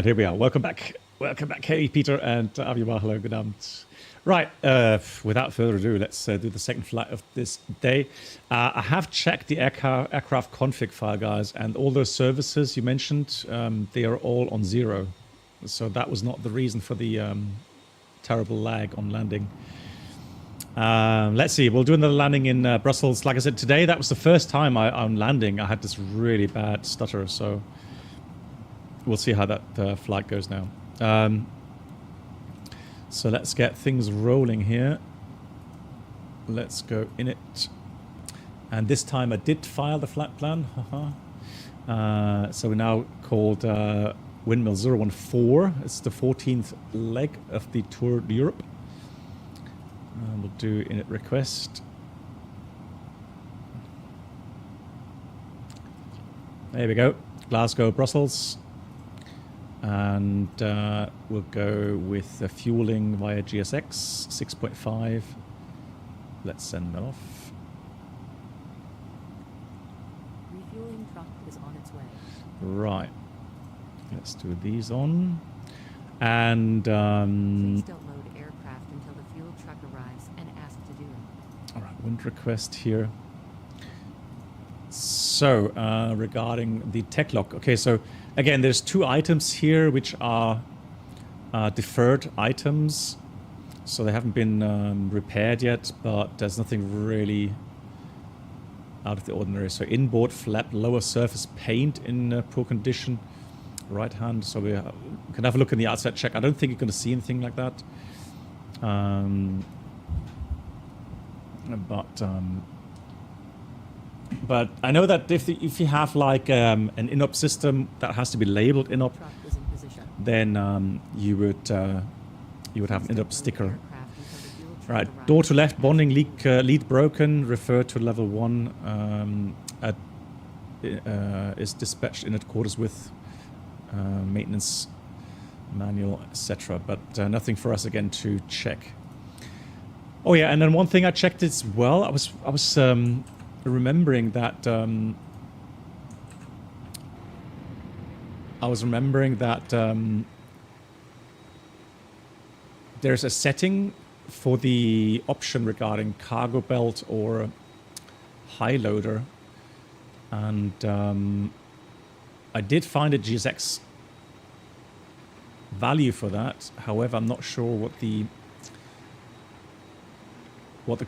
right, here we are. Welcome back. Welcome back. Hey, Peter and Aviva. Hello, good afternoon. Right, without further ado, let's do the second flight of this day. I have checked the aircraft config file, guys, and all those services you mentioned, they are all on 0. So that was not the reason for the terrible lag on landing. Let's see, we'll do another landing in Brussels. Like I said, today, that was the first time on landing I had this really bad stutter, so we'll see how that flight goes now. So let's get things rolling here. Let's go in it. And this time I did file the flight plan. So we're now called Windmill 014. It's the 14th leg of the Tour de Europe. We'll do init request. There we go. Glasgow, Brussels. And we'll go with the fueling via GSX 6.5. Let's send that off. Refueling truck is on its way. Right. Let's do these on. And Please don't load aircraft until the fuel truck arrives and ask to do it. all right, wind request here. So regarding the tech lock, okay, so again, there's 2 items here which are deferred items, so they haven't been repaired yet, but there's nothing really out of the ordinary. So inboard flap lower surface paint in poor condition, right hand. So we can have a look in the outside check. I don't think you're going to see anything like that, but I know that if you have like an in-op system that has to be labeled in-op, then you would have an in-op sticker. Right, door to left bonding lead broken. Refer to level 1. Is dispatched in accordance with maintenance manual, etc. But nothing for us again to check. Oh yeah, and then one thing I checked as well. I was remembering that there's a setting for the option regarding cargo belt or high loader, and I did find a GSX value for that. However, I'm not sure what the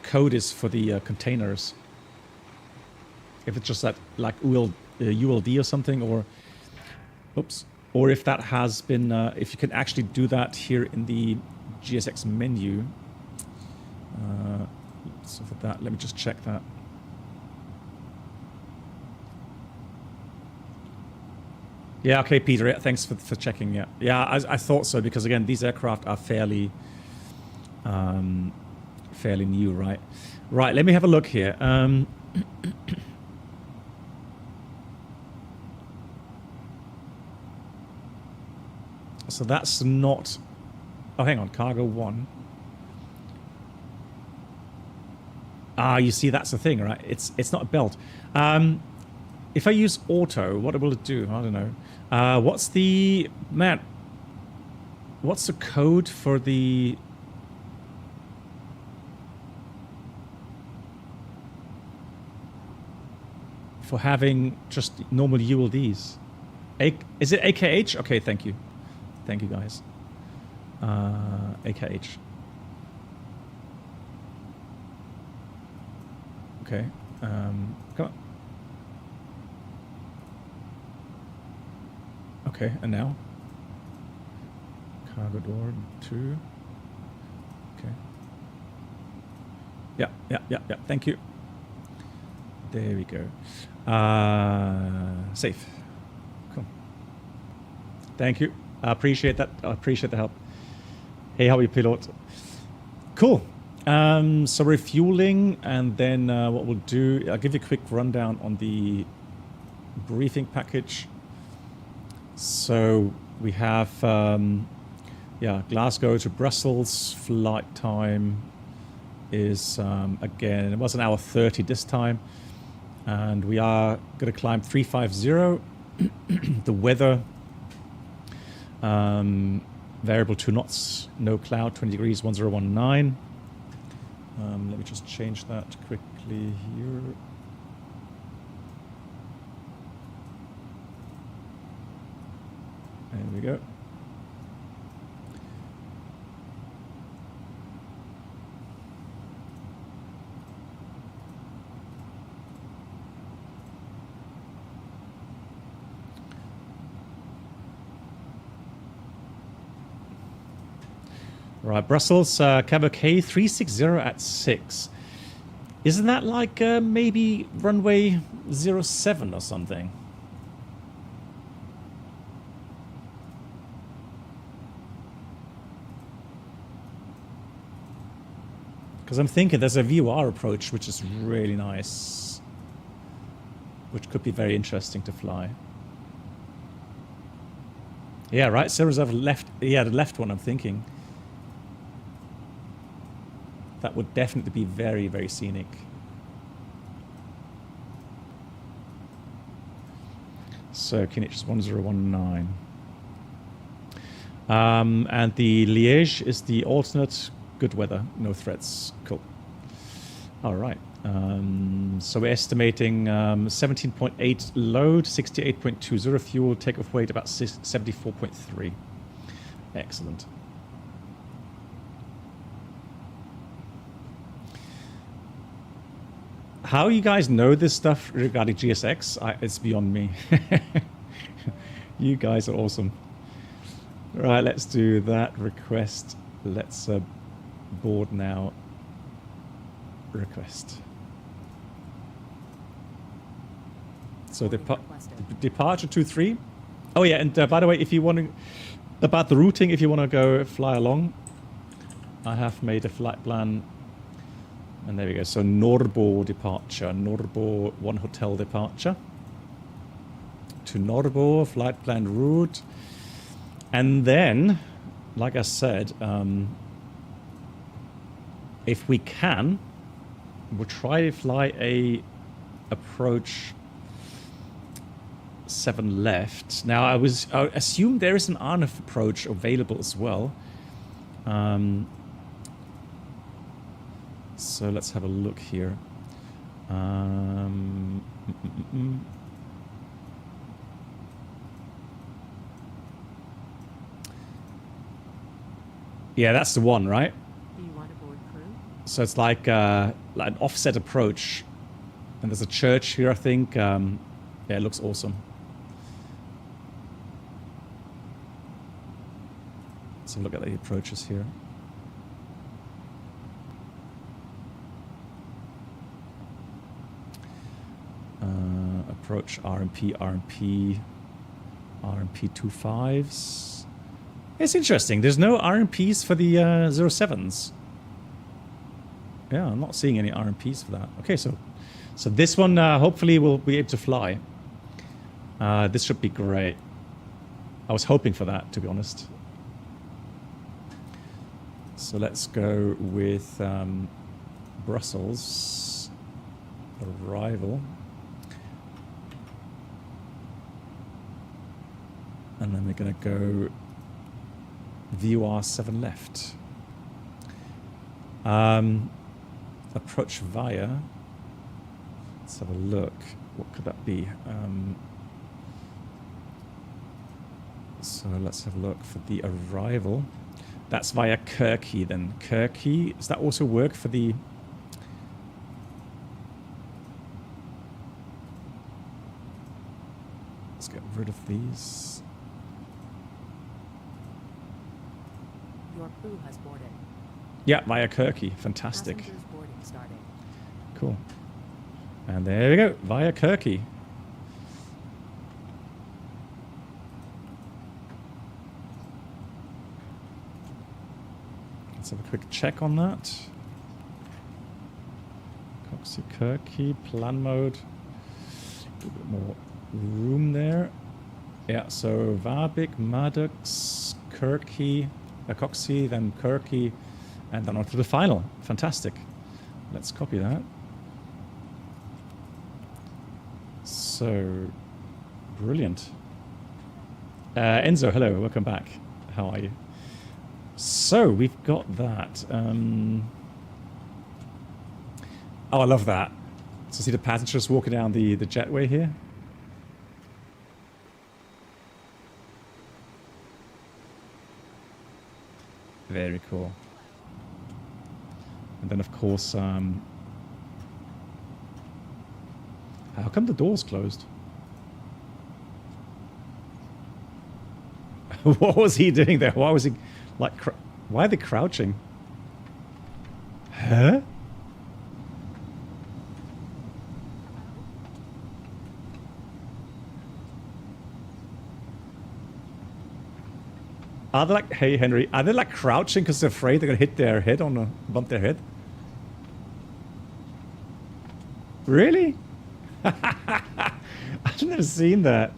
code is for the containers. If it's just that like ULD or something, or oops, or if that has been, if you can actually do that here in the GSX menu. So for that, let me just check that. Yeah, okay, Peter. Yeah, thanks for checking. Yeah, I thought so, because again, these aircraft are fairly new, right? Right. Let me have a look here. So that's not... Oh, hang on. Cargo 1. Ah, you see, that's the thing, right? It's not a belt. If I use auto, what will it do? I don't know. What's the... Man, what's the code for the... For having just normal ULDs? Is it AKH? Okay, thank you. Thank you, guys. AKH. Okay. Come on. Okay, and now? Cargo door 2. Okay. Yeah. Thank you. There we go. Safe. Cool. Thank you. I appreciate that. I appreciate the help. Hey, how are you, pilot? Cool. So refueling, and then what we'll do, I'll give you a quick rundown on the briefing package. So we have, Glasgow to Brussels. Flight time is, again, it was an hour 30 this time. And we are going to climb 350. The weather Variable 2 knots, no cloud, 20 degrees, 1019. Let me just change that quickly here. There we go. Right, Brussels, Cabo K 360 at 6. Isn't that like maybe runway 07 or something? Because I'm thinking there's a VOR approach which is really nice, which could be very interesting to fly. Yeah, right, so reserve left, yeah, the left one I'm thinking. That would definitely be very, very scenic. So, Kinich 1019. And the Liège is the alternate. Good weather, no threats. Cool. All right. So we're estimating 17.8 load, 68.20 fuel, takeoff weight about 74.3. Excellent. How you guys know this stuff regarding GSX, it's beyond me. You guys are awesome. Right, let's do that request. Let's board now. Request. So departure 23. Oh yeah, and by the way, if you want to, about the routing, if you want to go fly along, I have made a flight plan. And there we go. So Norbo departure, Norbo 1 hotel departure to Norbo, flight plan route. And then, like I said, if we can, we'll try to fly a approach 7 left. Now I assume there is an RNF approach available as well. So let's have a look here. Yeah, that's the one, right? Do you want to board crew? So it's like an offset approach. And there's a church here, I think. Yeah, it looks awesome. Let's have a look at the approaches here. Approach RMP 25s. It's interesting. There's no RMPs for the 07s. Yeah, I'm not seeing any RMPs for that. Okay, so this one hopefully we'll be able to fly. This should be great. I was hoping for that, to be honest. So let's go with Brussels arrival. And then we're going to go VOR 7 left. Approach via. Let's have a look. What could that be? So let's have a look for the arrival. That's via Kirky then. Kirky, does that also work for the... Let's get rid of these. Your crew has boarded. Yeah, via Kirky. Fantastic. Passengers boarding started. Cool. And there we go, via Kirky. Let's have a quick check on that. Coxie Kirky, plan mode. A little bit more room there. Yeah, so Warwick, Maddox, Kirky, Coxie, then Kirky, and then on to the final. Fantastic. Let's copy that. So, brilliant. Enzo, hello, welcome back. How are you? So we've got that. Oh, I love that. So see the passengers walking down the jetway here. Very cool. And then of course, how come the door's closed? What was he doing there? Why was he like? Why are they crouching? Huh? Are they like, hey Henry, are they like crouching because they're afraid they're gonna hit their head on a bump their head? Really? I've never seen that.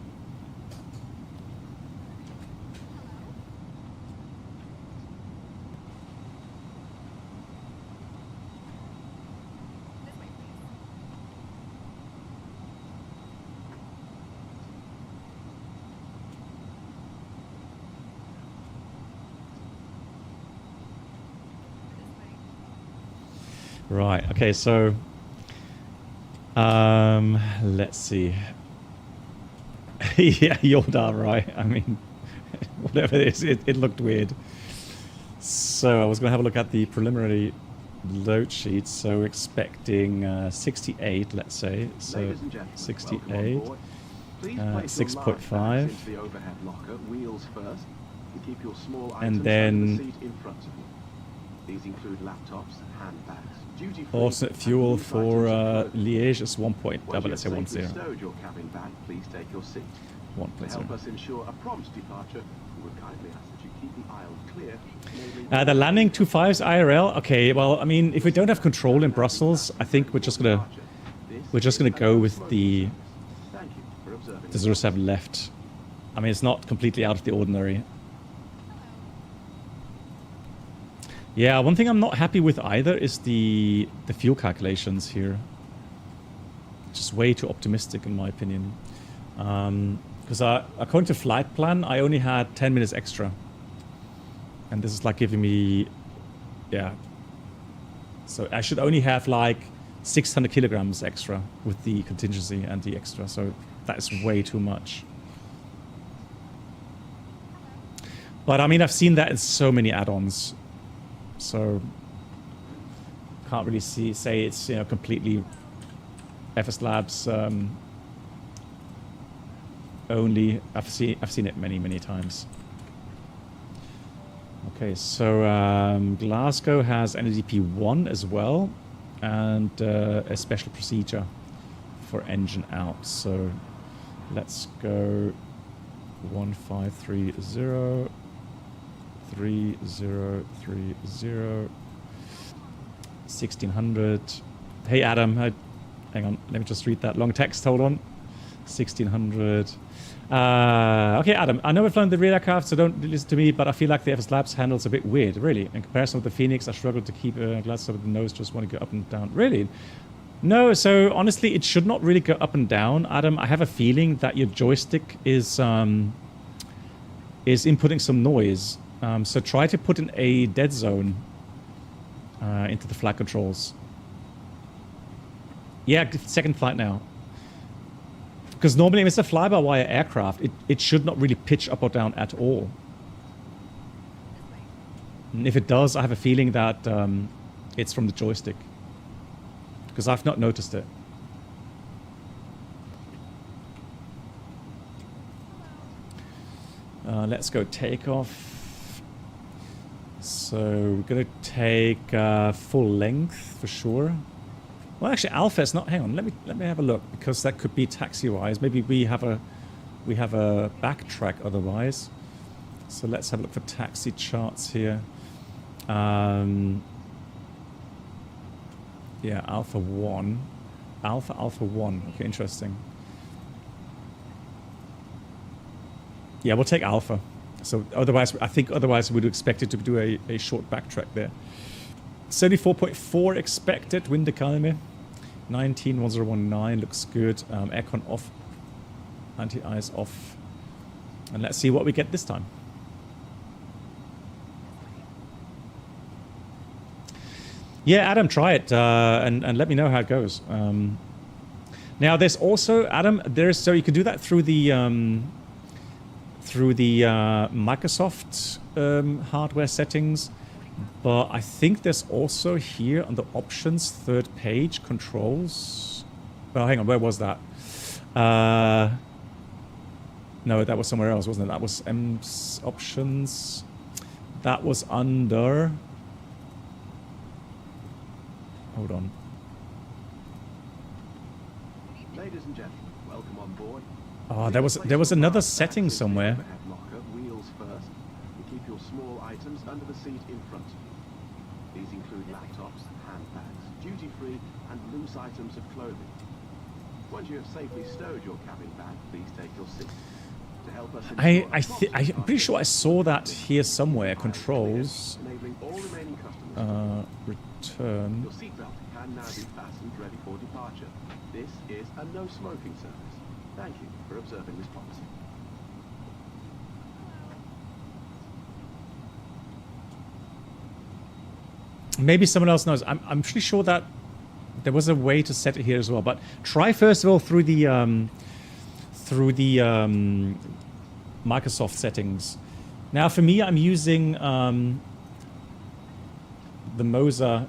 Right, okay, so let's see. Yeah, you're darn right. I mean, whatever it is, it looked weird. So I was going to have a look at the preliminary load sheet. So we're expecting 68, let's say. So 68, 6.5. And then these include laptops, handbags, duty free. Alternate fuel for Liège is 1.0. Let's say 1.0. Stowed your cabin bag, please take your seat. 1.0. To help us ensure a prompt departure, we would kindly ask that you keep the aisle clear. The landing 25's IRL. Okay, well, I mean, if we don't have control in Brussels, I think we're just gonna go with the 07 left. I mean, it's not completely out of the ordinary. Yeah, one thing I'm not happy with either is the fuel calculations here. Just way too optimistic in my opinion. Because according to flight plan, I only had 10 minutes extra. And this is like giving me, yeah. So I should only have like 600 kilograms extra with the contingency and the extra. So that is way too much. But I mean, I've seen that in so many add-ons. So can't really say it's, you know, completely FSLabs only. I've seen it many times. Okay, so Glasgow has NDP 1 as well, and a special procedure for engine out. So let's go 1530. 3030 1600. Hey Adam, hang on, let me just read that long text. Hold on. 1600. Okay, Adam, I know we've flown the rear aircraft, so don't listen to me, but I feel like the FSLabs handle's a bit weird, really. In comparison with the Phoenix, I struggle to keep a glass over the nose, just want to go up and down. Really? No, so honestly, it should not really go up and down. Adam, I have a feeling that your joystick is inputting some noise. So try to put in a dead zone into the flight controls. Yeah, second flight now. Because normally if it's a fly-by-wire aircraft, it should not really pitch up or down at all. And if it does, I have a feeling that it's from the joystick. Because I've not noticed it. Let's go takeoff. So we're gonna take full length for sure. Well, actually, Alpha is not. Hang on, let me have a look, because that could be taxi-wise. Maybe we have a backtrack otherwise. So let's have a look for taxi charts here. Yeah, Alpha 1, Alpha 1. Okay, interesting. Yeah, we'll take Alpha. So otherwise, I think otherwise we'd expect it to do a short backtrack there. 74.4 expected, wind economy. 191019 looks good. Aircon off, anti-ice off. And let's see what we get this time. Yeah, Adam, try it and let me know how it goes. Now, there's also, Adam, so you can do that through the Microsoft hardware settings, but I think there's also here on the options, third page, controls. Oh, hang on, where was that? No, that was somewhere else, wasn't it? That was M's options. That was under. Hold on. Ladies and gentlemen, welcome on board. Oh, there was another setting somewhere. Locker, wheels first, and keep your small items under the seat in front of you. These include laptops, handbags, duty-free, and loose items of clothing. Once you have safely stowed your cabin bag, please take your seat. To help us I'm pretty sure I saw that here somewhere. Controls. enabling all remaining customers. Return. Your seatbelt can now be fastened ready for departure. This is a no smoking service. Thank you for observing this policy. Maybe someone else knows. I'm pretty sure that there was a way to set it here as well. But try first of all through the Microsoft settings. Now for me, I'm using the Moser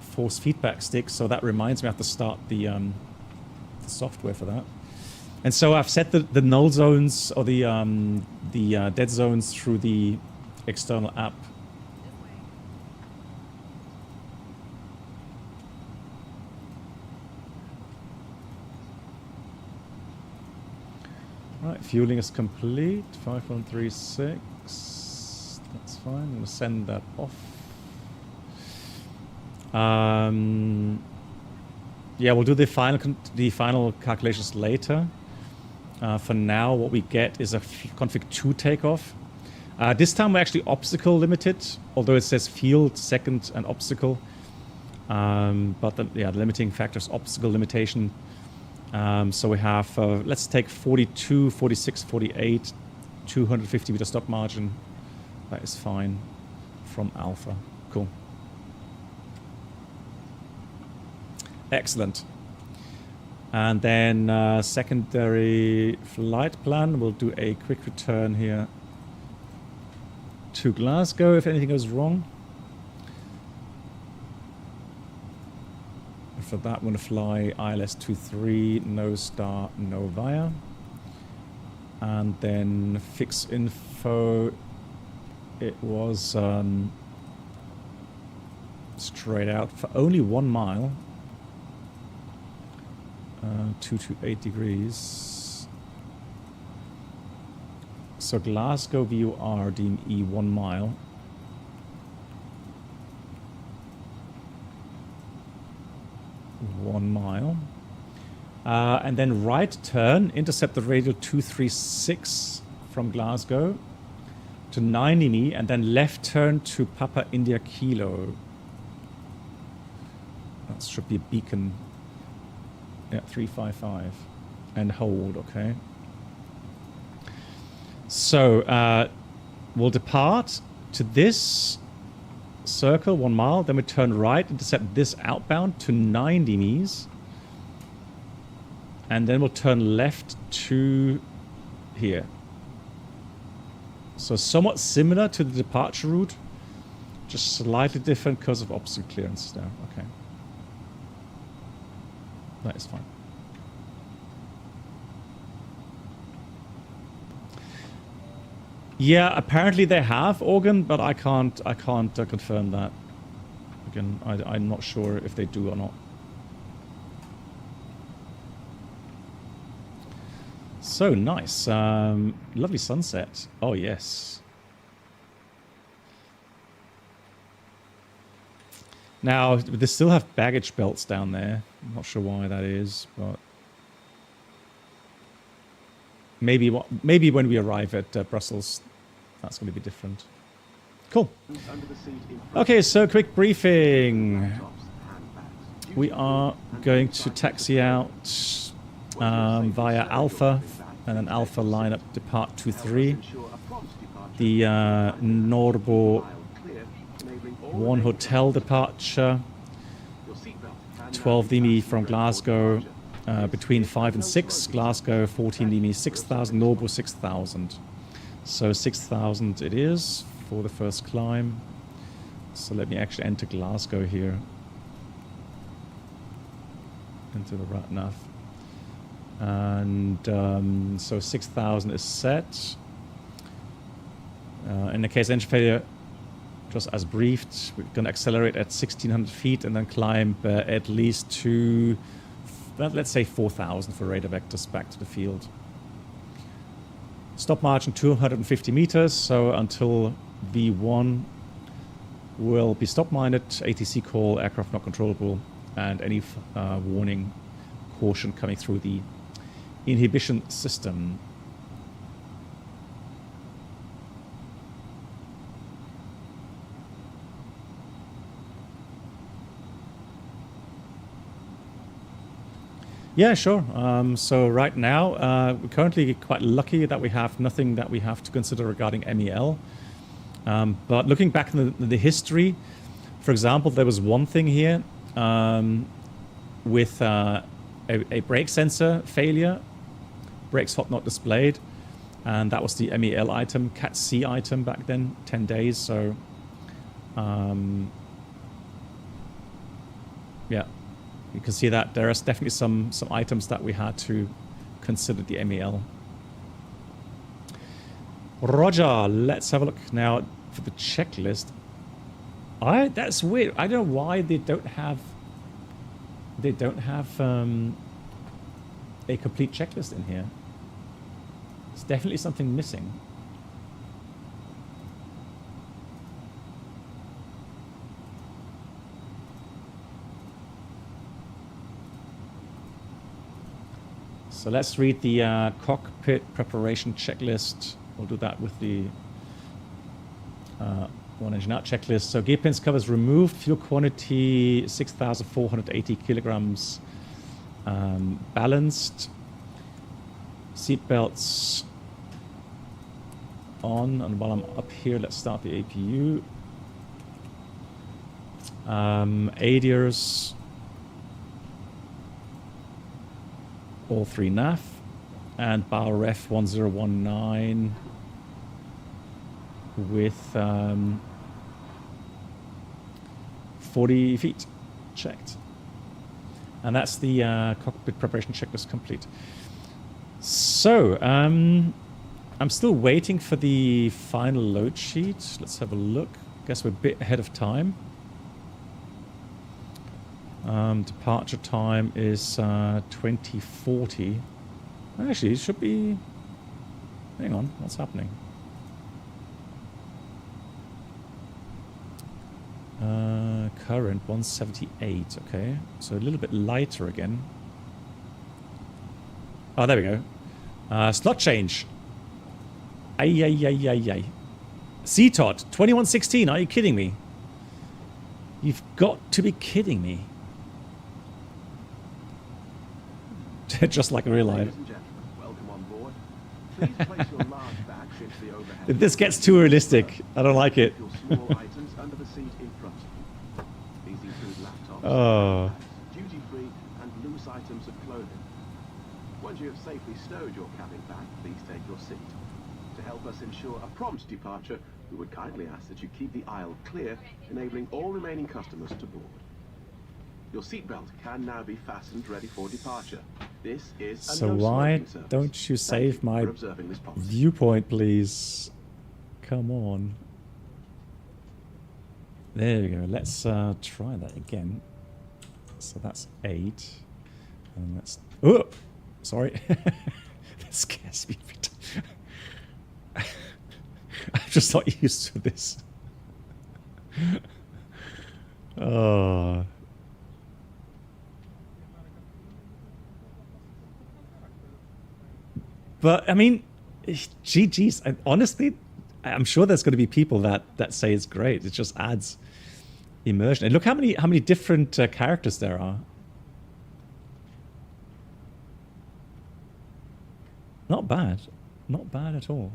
force feedback stick, so that reminds me I have to start the software for that. And so I've set the null zones or the dead zones through the external app. Right, fueling is complete. 5136. That's fine. I'm going to send that off. Yeah, we'll do the final calculations later. For now, what we get is a config 2 takeoff. This time we're actually obstacle limited, although it says field, second, and obstacle. But the limiting factor is obstacle limitation. So we have, let's take 42, 46, 48, 250 meter stop margin. That is fine from Alpha. Cool. Excellent. And then secondary flight plan. We'll do a quick return here to Glasgow if anything goes wrong. For that, I'm going to fly ILS 23, no star, no via. And then fix info. It was straight out for only 1 mile. 228 degrees. So Glasgow VUR deem E 1 mile. And then right turn, intercept the radial 236 from Glasgow to 90 me, and then left turn to Papa India Kilo. That should be a beacon. Yeah, 355. And hold, okay. So we'll depart to this circle, 1 mile, then we turn right, intercept this outbound to 90 Ms, and then we'll turn left to here. So somewhat similar to the departure route, just slightly different because of obstacle clearance now. Okay. That is fine. Yeah, apparently they have organ, but I can't confirm that. Again, I'm not sure if they do or not. So nice, lovely sunset. Oh yes. Now they still have baggage belts down there. I'm not sure why that is, but maybe when we arrive at Brussels, that's going to be different. Cool. Okay, so quick briefing. We are going to taxi out via Alpha and then Alpha lineup depart 23. Ensure a prompt departure. The Norbo Aisle clear, enabling all 1 hotel departure. your seatbelt can 12 now be DME fastened from ready for Glasgow, departure. between 5 and 6. Glasgow 14 DME 6,000, Norbo 6,000. So 6,000 it is for the first climb. So let me actually enter Glasgow here. Into the rat nav. And so 6,000 is set. In the case of engine failure, just as briefed, we're going to accelerate at 1,600 feet and then climb at least to, well, let's say 4,000 for radar vectors back to the field. Stop margin 250 meters, so until V1 will be stop minded, ATC call, aircraft not controllable, and any warning, caution coming through the inhibition system. Yeah, sure. So right now, we're currently quite lucky that we have nothing that we have to consider regarding MEL. But looking back in the history, for example, there was one thing here with a brake sensor failure, brakes hot not displayed, and that was the MEL item, Cat C item back then, 10 days. So, yeah. You can see that there is definitely some items that we had to consider the MEL. Roger, let's have a look now for the checklist. That's weird. I don't know why they don't have a complete checklist in here. It's definitely something missing. So let's read the cockpit preparation checklist. We'll do that with the one engine out checklist. So gear pins covers removed, fuel quantity 6,480 kilograms, balanced, seat belts on. And while I'm up here, let's start the APU. ADIRs. All 3 nav, and bar ref 1019 with 40 feet checked. And that's the cockpit preparation checklist complete. So, I'm still waiting for the final load sheet. Let's have a look. Guess we're a bit ahead of time. Departure time is 2040. Actually, it should be... Hang on, what's happening? Current 178, okay. So a little bit lighter again. Oh, there we go. Slot change. Ay, ay, ay, ay, ay. CTOD, 2116, are you kidding me? You've got to be kidding me. Just like in real life. Ladies and gentlemen, welcome on board. Please place your large bags into the overhead. This gets too realistic. I don't like it. Your small items under the seat in front of you. These include laptops, Oh. duty-free, and loose items of clothing. Once you have safely stowed your cabin bag, please take your seat. To help us ensure a prompt departure, we would kindly ask that you keep the aisle clear, enabling all remaining customers to board. Your seatbelt can now be fastened ready for departure. This is a So no why smoking service. don't you Thank save you my for observing this policy. viewpoint, please? Come on. There we go. Let's try that again. So that's 8. And let's... Oh! Sorry. That scares me a bit. I'm just not used to this. Oh... But I mean, GG's. Honestly, I'm sure there's going to be people that say it's great. It just adds immersion. And look how many different characters there are. Not bad. Not bad at all.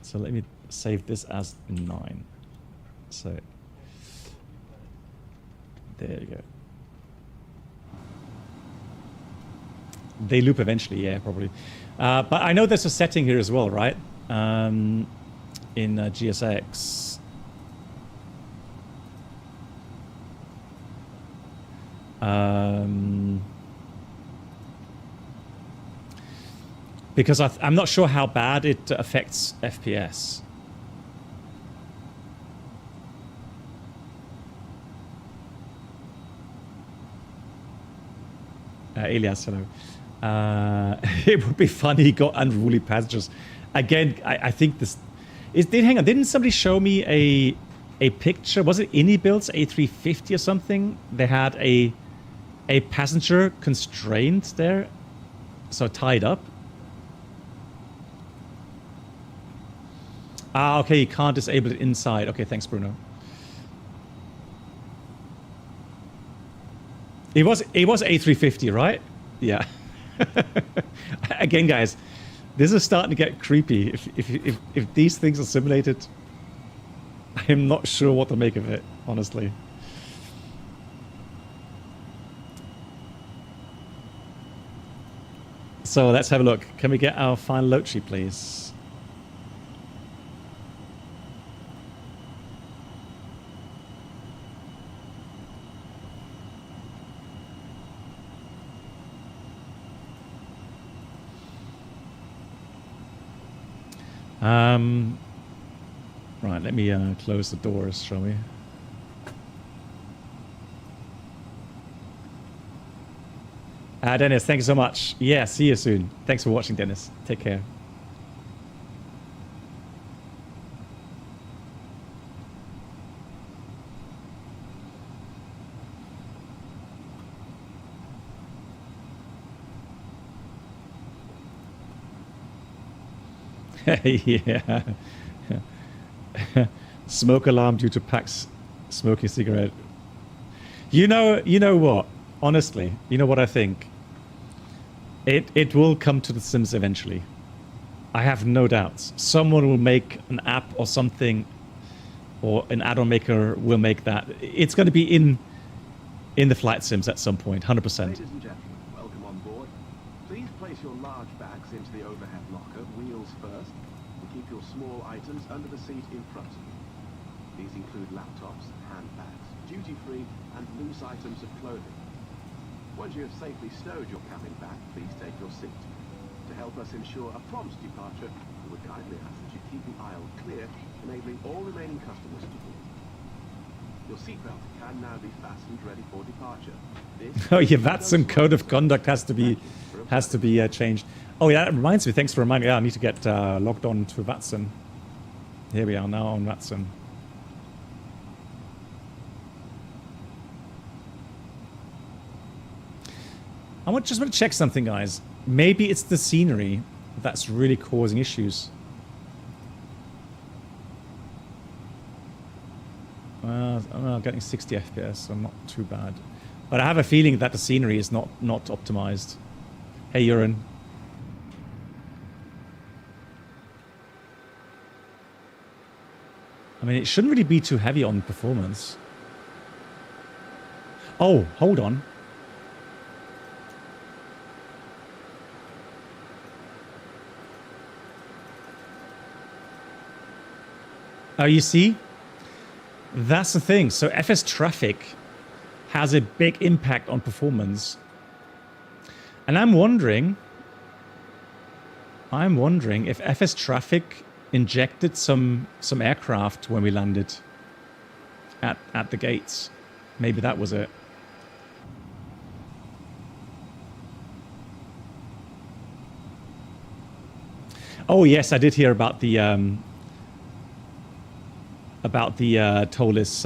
So let me save this as 9. So there you go. They loop eventually, yeah, probably. But I know there's a setting here as well, right? In GSX. Because I'm not sure how bad it affects FPS. Elias, hello. It would be funny he got unruly passengers. Again, I think this is. Hang on, didn't somebody show me a picture? Was it Builds A350 or something? They had a passenger constrained there, so tied up. Ah, okay, you can't disable it inside. Okay, thanks, Bruno. It was A350, right? Yeah. Again, guys, this is starting to get creepy. If these things are simulated, I'm not sure what to make of it, honestly. So let's have a look. Can we get our final load sheet, please? Right, let me close the doors, shall we? Dennis, thank you so much. Yeah, see you soon. Thanks for watching, Dennis. Take care. Yeah. Smoke alarm due to Pax smoking cigarette. You know what? Honestly, you know what I think? It will come to the Sims eventually. I have no doubts. Someone will make an app or something, or an add-on maker will make that. It's going to be in the flight sims at some point, 100%. Ladies and gentlemen, welcome on board. Please place your large bags into the overhead locker, wheels first, and keep your small items under the seat in front of you. These include laptops, handbags, duty-free, and loose items of clothing. Once you have safely stowed your cabin back, please take your seat. To help us ensure a prompt departure, we would kindly ask that you keep the aisle clear, enabling all remaining customers to board. Your seatbelt can now be fastened ready for departure. Oh, yeah, VATSIM code of conduct has to be changed. Oh yeah, that reminds me. Thanks for reminding me. Yeah, I need to get logged on to VATSIM. Here we are now on VATSIM. Just want to check something, guys. Maybe it's the scenery that's really causing issues. I'm getting 60 FPS, so not too bad. But I have a feeling that the scenery is not optimized. Hey, Urine. I mean, it shouldn't really be too heavy on performance. Oh, hold on. Oh, you see? That's the thing. So FS traffic has a big impact on performance. And I'm wondering if FS traffic injected some aircraft when we landed at the gates. Maybe that was it. Oh yes, I did hear about the TOLIS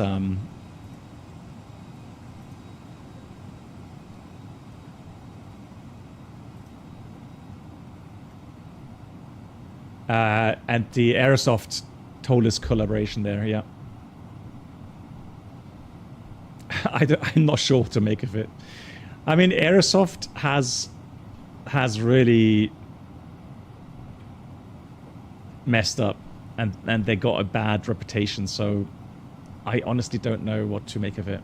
and the Airsoft TOLIS collaboration there, yeah. I'm not sure what to make of it. I mean, Airsoft has really messed up, and they got a bad reputation. So I honestly don't know what to make of it.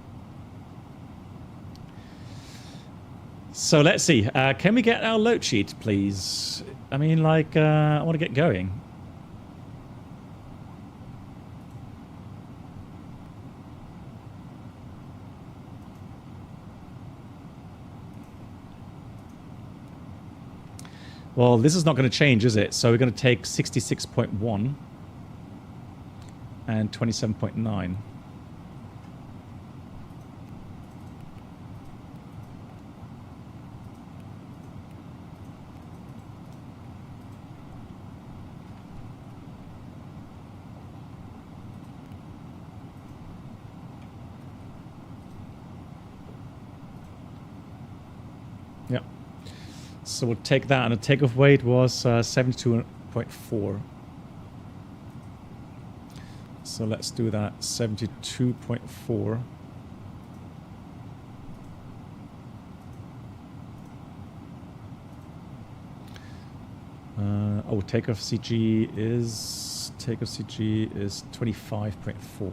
So let's see. Can we get our load sheet, please? I mean, like, I want to get going. Well, this is not going to change, is it? So we're going to take 66.1 and 27.9. Yep. So we'll take that, and the takeoff weight was 72.4. So let's do that, 72.4. Oh, takeoff CG is 25.4.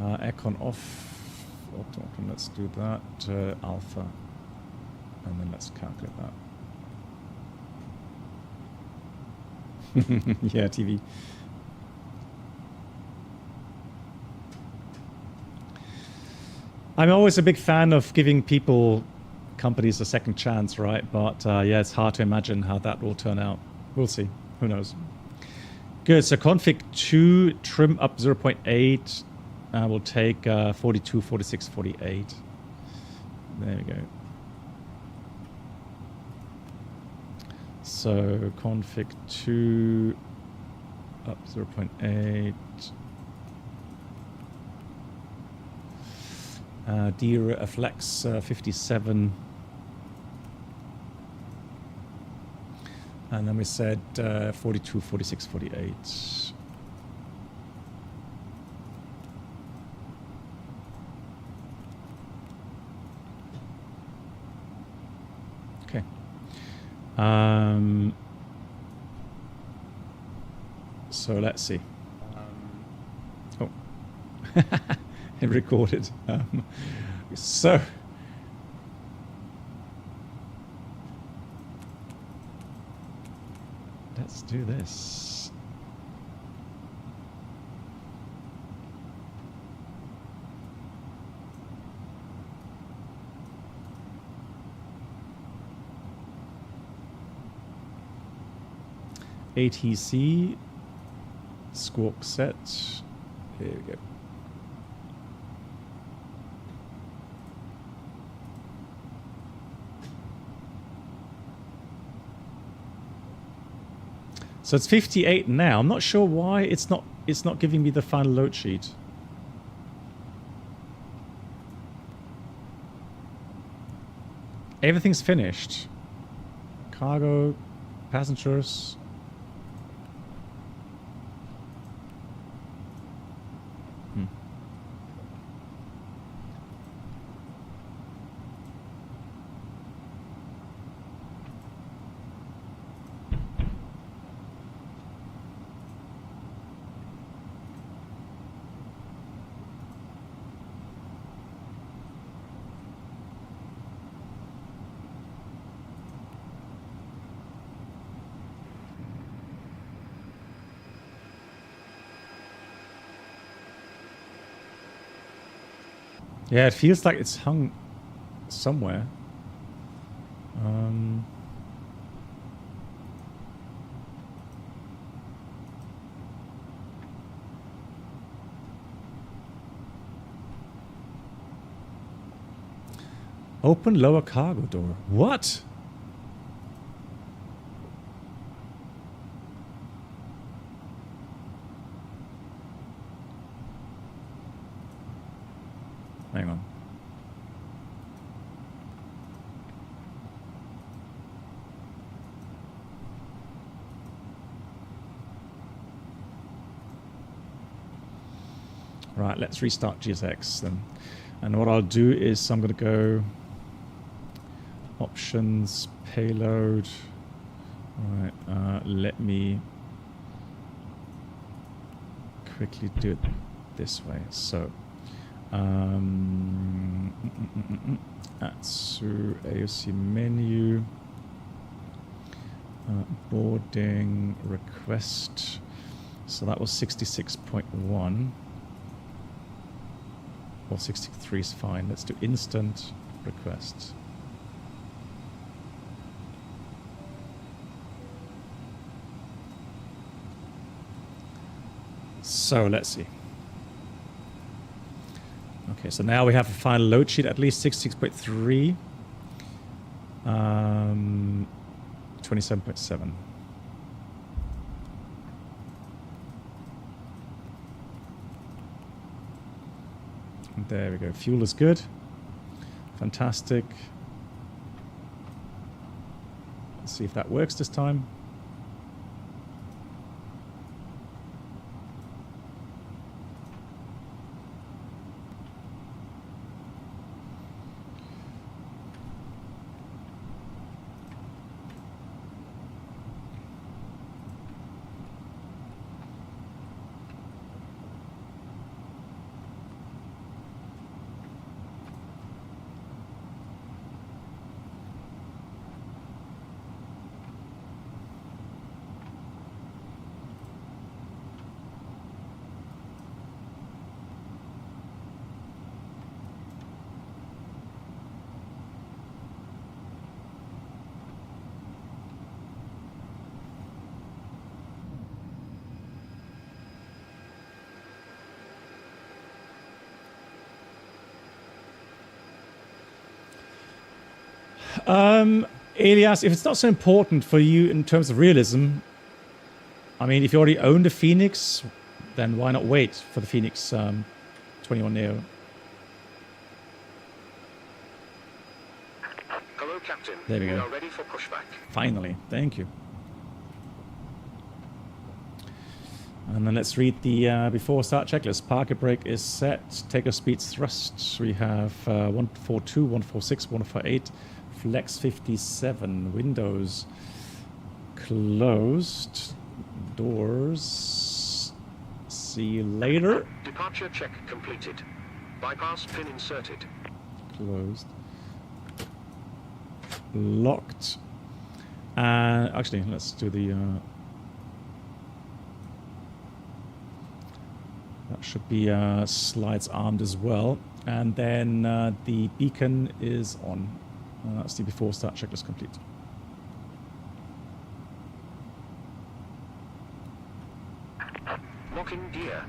Aircon off. Let's do that. Alpha, and then let's calculate that. Yeah, TV. I'm always a big fan of giving companies a second chance, right? But yeah, it's hard to imagine how that will turn out. We'll see. Who knows? Good. So config 2, trim up 0.8. We'll take 42, 46, 48. There we go. So config 2 up 0.8. Flex 57. And then we said 42, 46, 48. Okay. So let's see. Oh. It recorded. So let's do this. ATC squawk set. Here we go. So it's 58 now. I'm not sure why it's not giving me the final load sheet. Everything's finished. Cargo, passengers. Yeah, it feels like it's hung somewhere. Open lower cargo door. What? Hang on. Right, let's restart GSX then. And what I'll do is I'm going to go options, payload. All right, let me quickly do it this way. So, Atsu AOC menu, boarding request. So that was 66.1. Well, 63 is fine. Let's do instant request. So let's see. Okay, so now we have a final load sheet, at least 66.3. 27.7. There we go. Fuel is good. Fantastic. Let's see if that works this time. Elias, if it's not so important for you in terms of realism, I mean, if you already own the Phoenix, then why not wait for the Phoenix 21 Neo? Hello, Captain. There we go. We are ready for pushback. Finally, thank you. And then let's read the before start checklist. Parker brake is set. Takeoff speeds thrust. We have 142, 146, 148. Flex 57. Windows closed. Doors. See you later. Departure check completed. Bypass pin inserted. Closed. Locked. Actually, let's do the... that should be slides armed as well. And then the beacon is on. That's the before start checklist complete. Locking gear.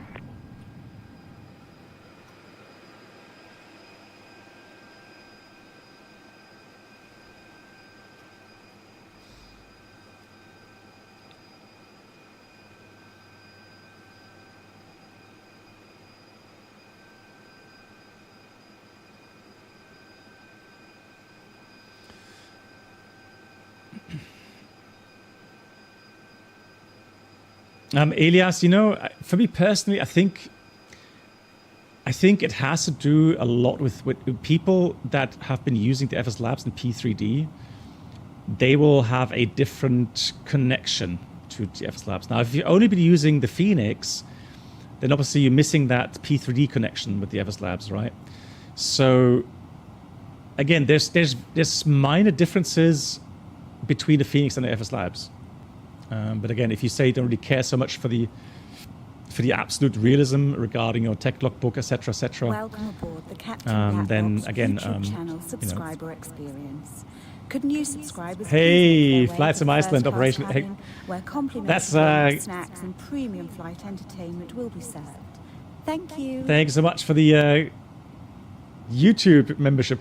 Elias, you know, for me personally, I think it has to do a lot with people that have been using the FSLabs and P3D. They will have a different connection to the FSLabs. Now, if you've only been using the Phoenix, then obviously you're missing that P3D connection with the FSLabs, right? So, again, there's minor differences between the Phoenix and the FSLabs. But again, if you say you don't really care so much for the absolute realism regarding your tech logbook, etc., etc., welcome aboard the Captain then again, YouTube channel subscriber experience. Could new subscribers hey, FlightSim Iceland operation. Hey, where complimentary that's snacks and premium flight entertainment will be served. Thank you. Thanks so much for the YouTube membership.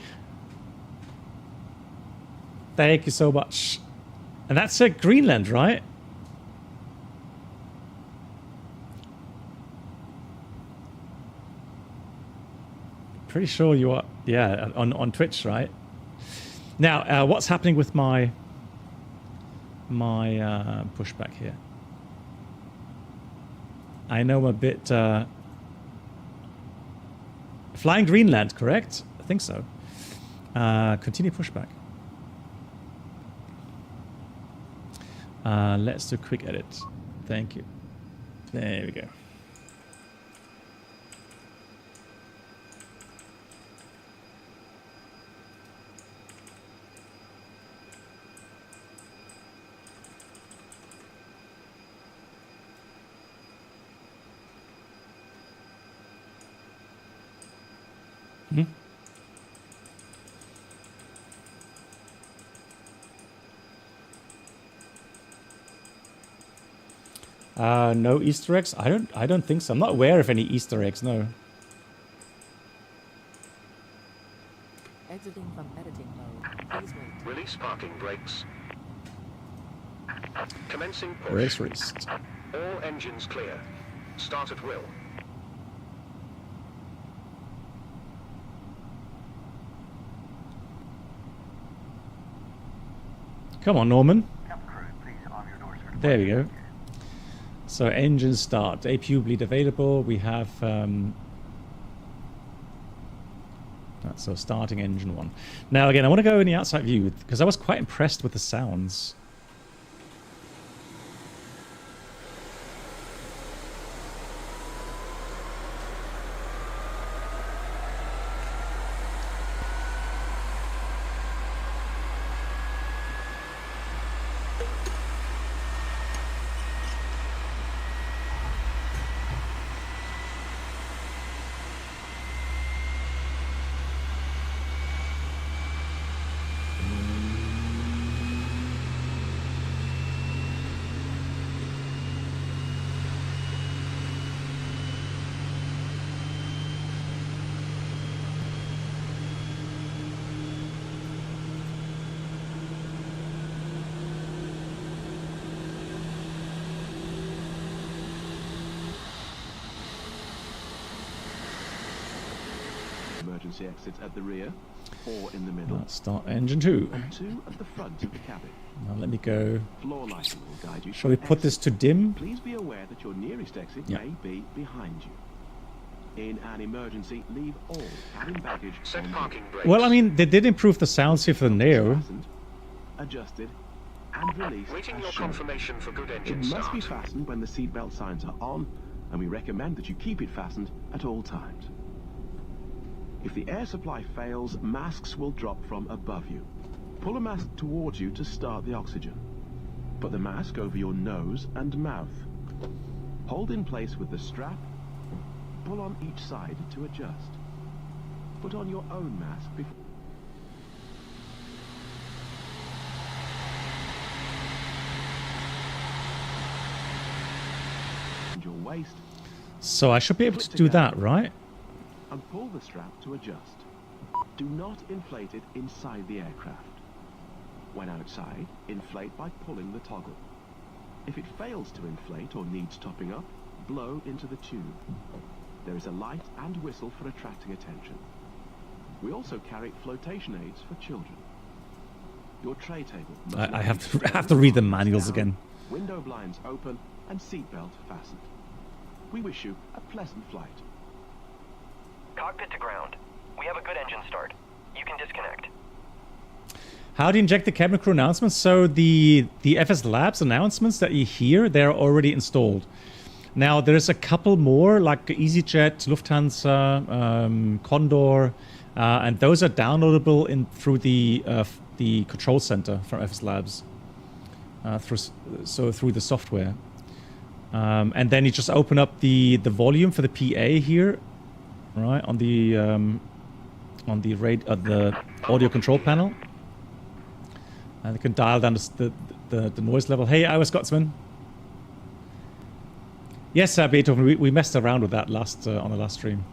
Thank you so much. And that's Greenland, right? Pretty sure you are, yeah, on Twitch, right? Now, what's happening with my pushback here? I know I'm a bit Flying Greenland, correct? I think so. Continue pushback. Let's do a quick edit. Thank you. There we go. No Easter eggs? I don't think so. I'm not aware of any Easter eggs, no. Exiting from editing mode. Please wait. Release parking brakes. Commencing push. Brakes released. All engines clear. Start at will. Come on, Norman. There we go. So engine start. APU bleed available. We have so starting engine 1. Now again, I want to go in the outside view because I was quite impressed with the sounds. Emergency exits at the rear, 4 in the middle, Start engine 2. and 2 at the front of the cabin. Now let me go. Floor lighting will guide you. Shall we to put this to dim? Please be aware that your nearest exit Yeah. may be behind you. In an emergency, leave all cabin baggage Set on parking board. brakes. Well, I mean, they did improve the sounds here for the Neo. Fastened, adjusted, and released Waiting as your shown. confirmation for good It engine must be start. fastened when the seatbelt signs are on, and we recommend that you keep it fastened at all times. If the air supply fails, masks will drop from above you. Pull a mask towards you to start the oxygen. Put the mask over your nose and mouth. Hold in place with the strap. Pull on each side to adjust. Put on your own mask before... your waist, So I should be able to do that, right? and pull the strap to adjust. Do not inflate it inside the aircraft. When outside, inflate by pulling the toggle. If it fails to inflate or needs topping up, blow into the tube. There is a light and whistle for attracting attention. We also carry flotation aids for children. Your tray table must I have remain to have to read the manuals down, again. window blinds open, and seatbelt fastened. We wish you a pleasant flight. Cockpit to ground. We have a good engine start. You can disconnect. How do you inject the cabin crew announcements? So the FSLabs announcements that you hear, they're already installed. Now there's a couple more like EasyJet, Lufthansa, Condor, and those are downloadable through the control center from FSLabs, through the software. And then you just open up the volume for the PA here, right on the audio control panel, and you can dial down the noise level. Hey, Iowa Scotsman. Yes, Beethoven, we messed around with that on the last stream.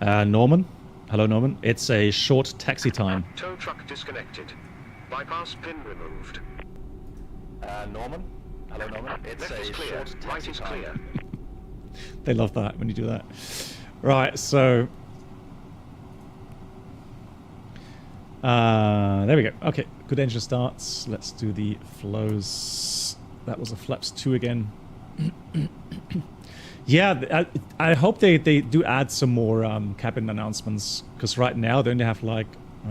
Norman, hello Norman. It's a short taxi time. Tow truck disconnected. Bypass pin removed. Norman? Hello, Norman. It's Left is a clear. short Right taxi is time. clear. They love that when you do that. Right, so there we go. Okay, good engine starts. Let's do the flows. That was a flaps 2 again. Yeah, I hope they do add some more cabin announcements, because right now they only have like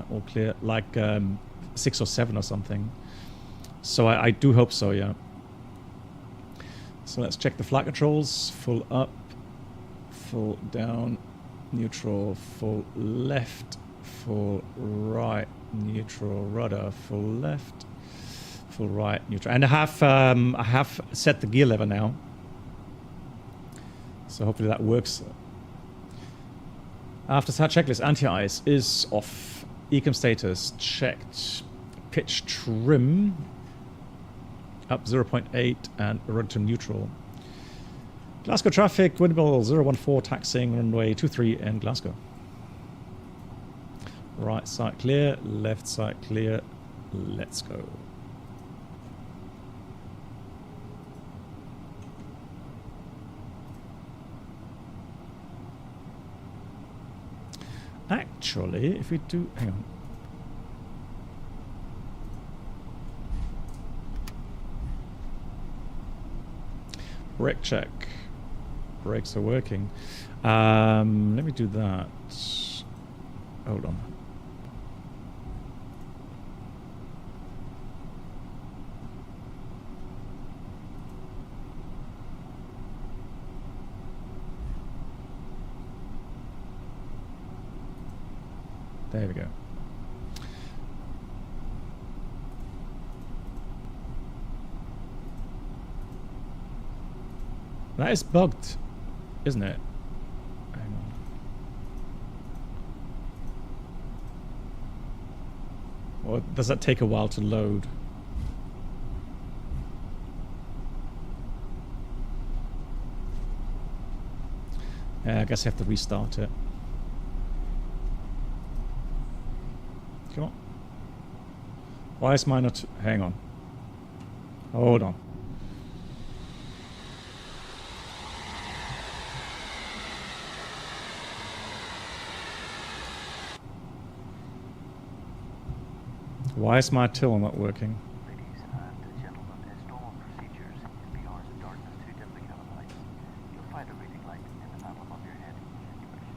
all clear, like 6 or 7 or something. So I do hope so, yeah. So let's check the flight controls. Full up, full down, neutral, full left, full right, neutral, rudder, full left, full right, neutral. And I have set the gear lever now. So hopefully that works. After start checklist, anti-ice is off. Ecom status checked. Pitch trim up 0.8 and rudder to neutral. Glasgow traffic, windmill 014 taxiing runway 23 in Glasgow. Right side clear, left side clear. Let's go. Actually, if we do, hang on. Brake check. Brakes are working. Let me do that. Hold on. There we go. That is bugged, isn't it? Hang on. Or does that take a while to load? Yeah, I guess I have to restart it. Come on. Why is mine not... Hang on. Hold on. Why is my till not working? Ladies and gentlemen, as normal procedures, in the hours of darkness to dim the cabin lights, you'll find a reading light in the panel above your head should you wish.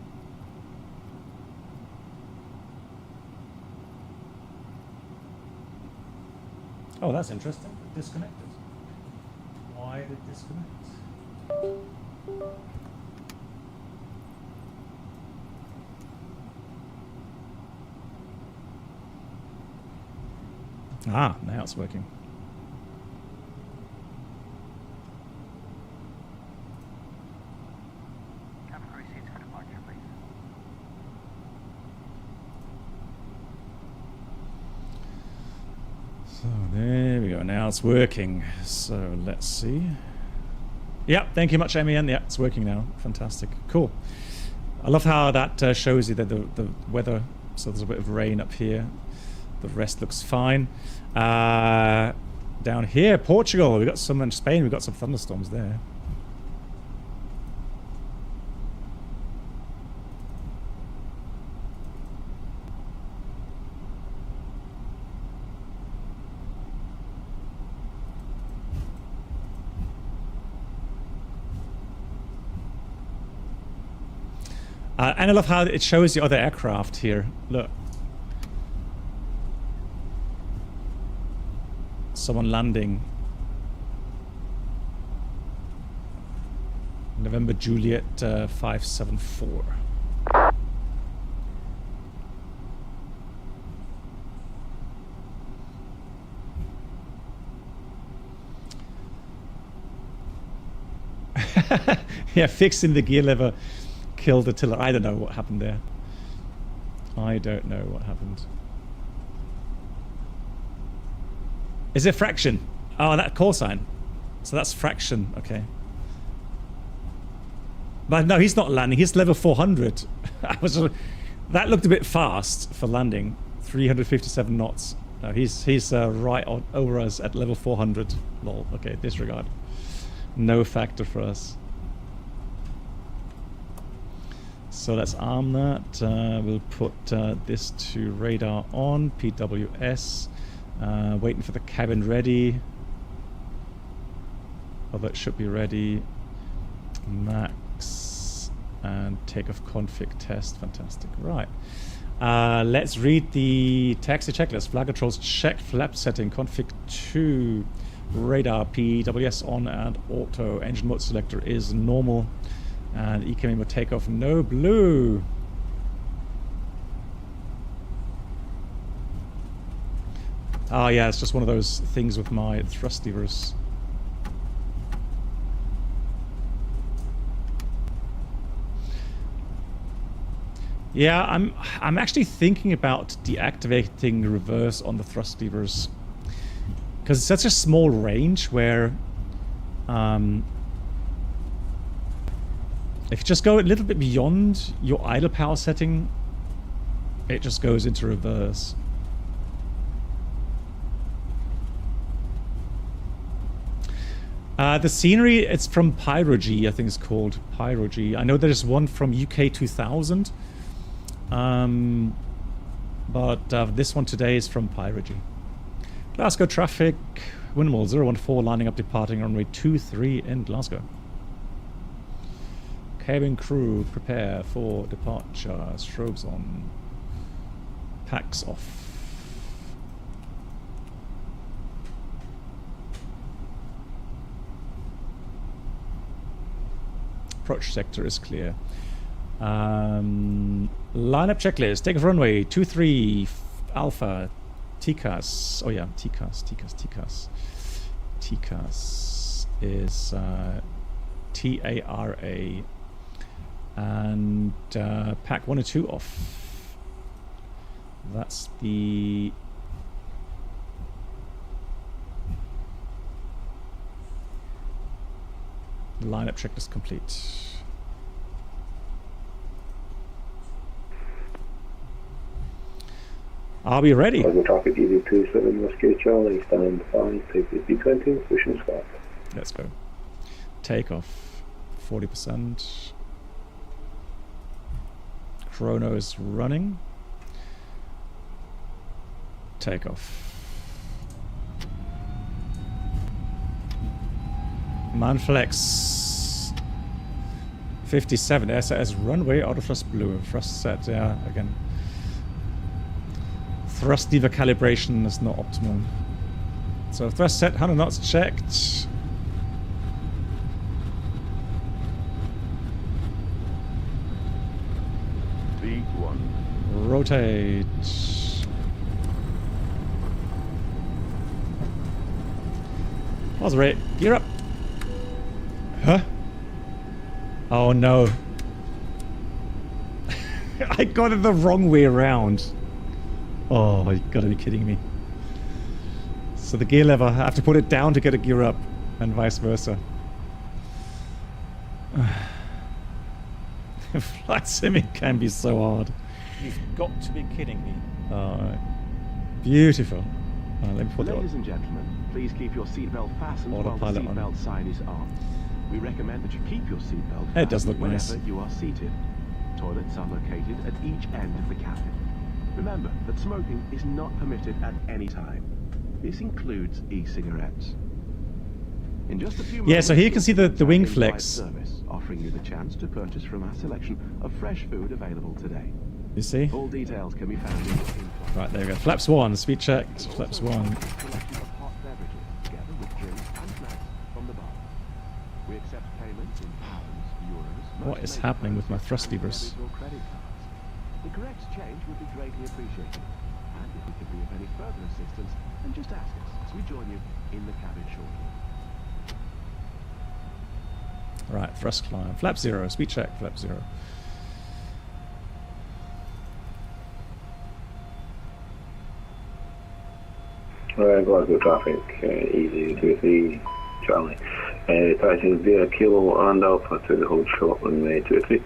Oh, that's interesting. It disconnected. Why did it disconnect? Ah, now it's working. Cabin crew seats for departure, please. So there we go. Now it's working. So let's see. Yeah, thank you much, MEN. Yeah, it's working now. Fantastic. Cool. I love how that shows you that the weather. So there's a bit of rain up here. The rest looks fine. Down here, Portugal. We got some in Spain. We got some thunderstorms there. And I love how it shows the other aircraft here. Look. Someone landing. November Juliet 574. Yeah, fixing the gear lever killed the tiller. I don't know what happened there. I don't know what happened. Is it fraction? Oh, that call sign. So that's fraction. Okay. But no, he's not landing. He's level 400. That looked a bit fast for landing. 357 knots. No, he's right on, over us at level 400. Lol. Okay, disregard. No factor for us. So let's arm that. We'll put this to radar on. PWS. Waiting for the cabin ready. Although it should be ready. Max and takeoff config test. Fantastic. Right. Let's read the taxi checklist. Flight controls checked. Flap setting. Config 2. Radar PWS on and auto. Engine mode selector is normal. And EKM mode takeoff no blue. Ah, yeah, it's just one of those things with my thrust levers. Yeah, I'm actually thinking about deactivating reverse on the thrust levers, because it's such a small range where if you just go a little bit beyond your idle power setting, it just goes into reverse. The scenery, it's from Pyrogy, I think it's called Pyrogy. I know there's one from UK 2000, but this one today is from Pyrogy. Glasgow traffic, Windmill 014 lining up departing runway 23 in Glasgow. Cabin crew, prepare for departure. Strobes on. Packs off. Approach sector is clear. Lineup checklist. Take off runway 23 Alpha. TCAS. Oh yeah, TCAS. TCAS is TARA. And pack 1 and 2 off. That's the lineup checklist complete. Are we ready? Traffic EV27 Whiskey Charlie, stand by, take the B20, pushing squawk. Let's go. Takeoff 40%. Chrono is running. Takeoff. Manflex 57 SAS runway autothrust blue. Thrust set, yeah, again. Thrust lever calibration is not optimal. So thrust set, 100 knots checked. V1. Rotate. Pause rate. Gear up. Huh? Oh no. I got it the wrong way around. Oh, you gotta be kidding me. So the gear lever, I have to put it down to get a gear up, and vice versa. Flight simming can be so hard. You've got to be kidding me. Alright. Beautiful. Let me put Ladies and gentlemen, please keep your seatbelt fastened while the seatbelt sign is on. We recommend that you keep your seatbelt fastened it does look whenever nice. you are seated. Toilets are located at each end of the cabin. Remember that smoking is not permitted at any time. This includes e-cigarettes. In just a few moments, yeah, so here you can see the wing flex. Service, offering you the chance to purchase from our selection of fresh food available today. You see? Full details can be found in the in-flight. Right, there we go. Flaps 1, speed checked. Flaps 1. Selection of hot beverages, together with drinks and snacks from the bar. We accept payments in pounds, euros. What is happening with my thrust levers? Debit or credit cards. The correct change would be greatly appreciated. And if we can be of any further assistance, then just ask us as we join you in the cabin shortly. Right, thrust climb. Flap 0, speed check. Flap 0. Glasgow traffic, easy 23 Charlie. Taxing via Kilo and Alpha to the hold short runway 23.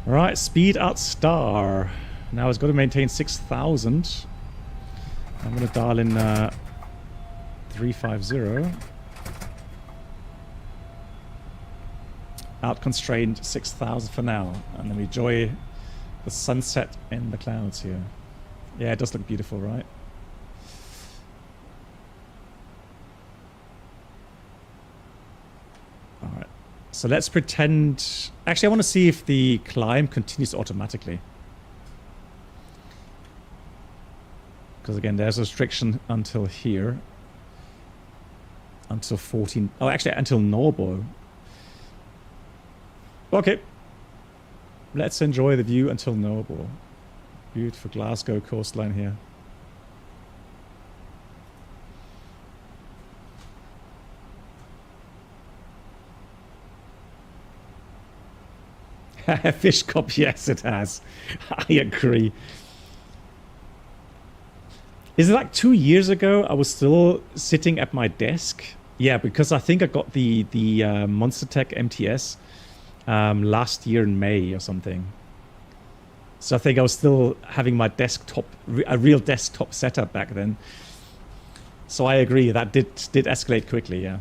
Right, speed out star. Now it's got to maintain 6,000. I'm going to dial in 350. Out constrained 6,000 for now. And then we enjoy The sunset in the clouds here. Yeah, it does look beautiful, right? All right. So let's pretend... Actually, I want to see if the climb continues automatically. Because again, there's a restriction until here. Until 14... Oh, actually, until Norbo. Okay. Let's enjoy the view until Norbo. Beautiful Glasgow coastline here. Fish cop, yes it has. I agree. Is it like 2 years ago I was still sitting at my desk? Yeah, because I think I got the Monster Tech MTS last year in May or something. So I think I was still having my desktop, a real desktop setup back then. So I agree, that did escalate quickly, yeah.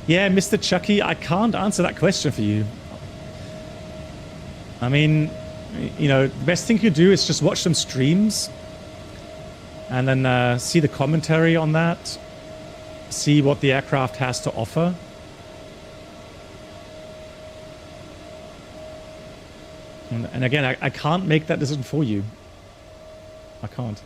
Yeah, Mr. Chucky, I can't answer that question for you. I mean, you know, the best thing you do is just watch some streams and then see the commentary on that, see what the aircraft has to offer. And again, I can't make that decision for you. I can't.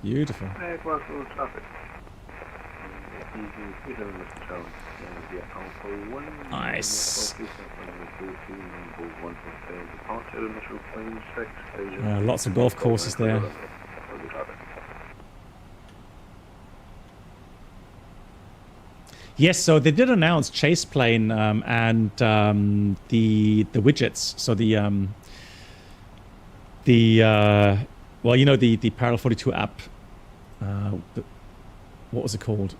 Beautiful. Glasgow traffic. Nice. Lots of golf courses there. Yes, so they did announce chase plane and the widgets. So well, you know, the Parallel 42 app. What was it called?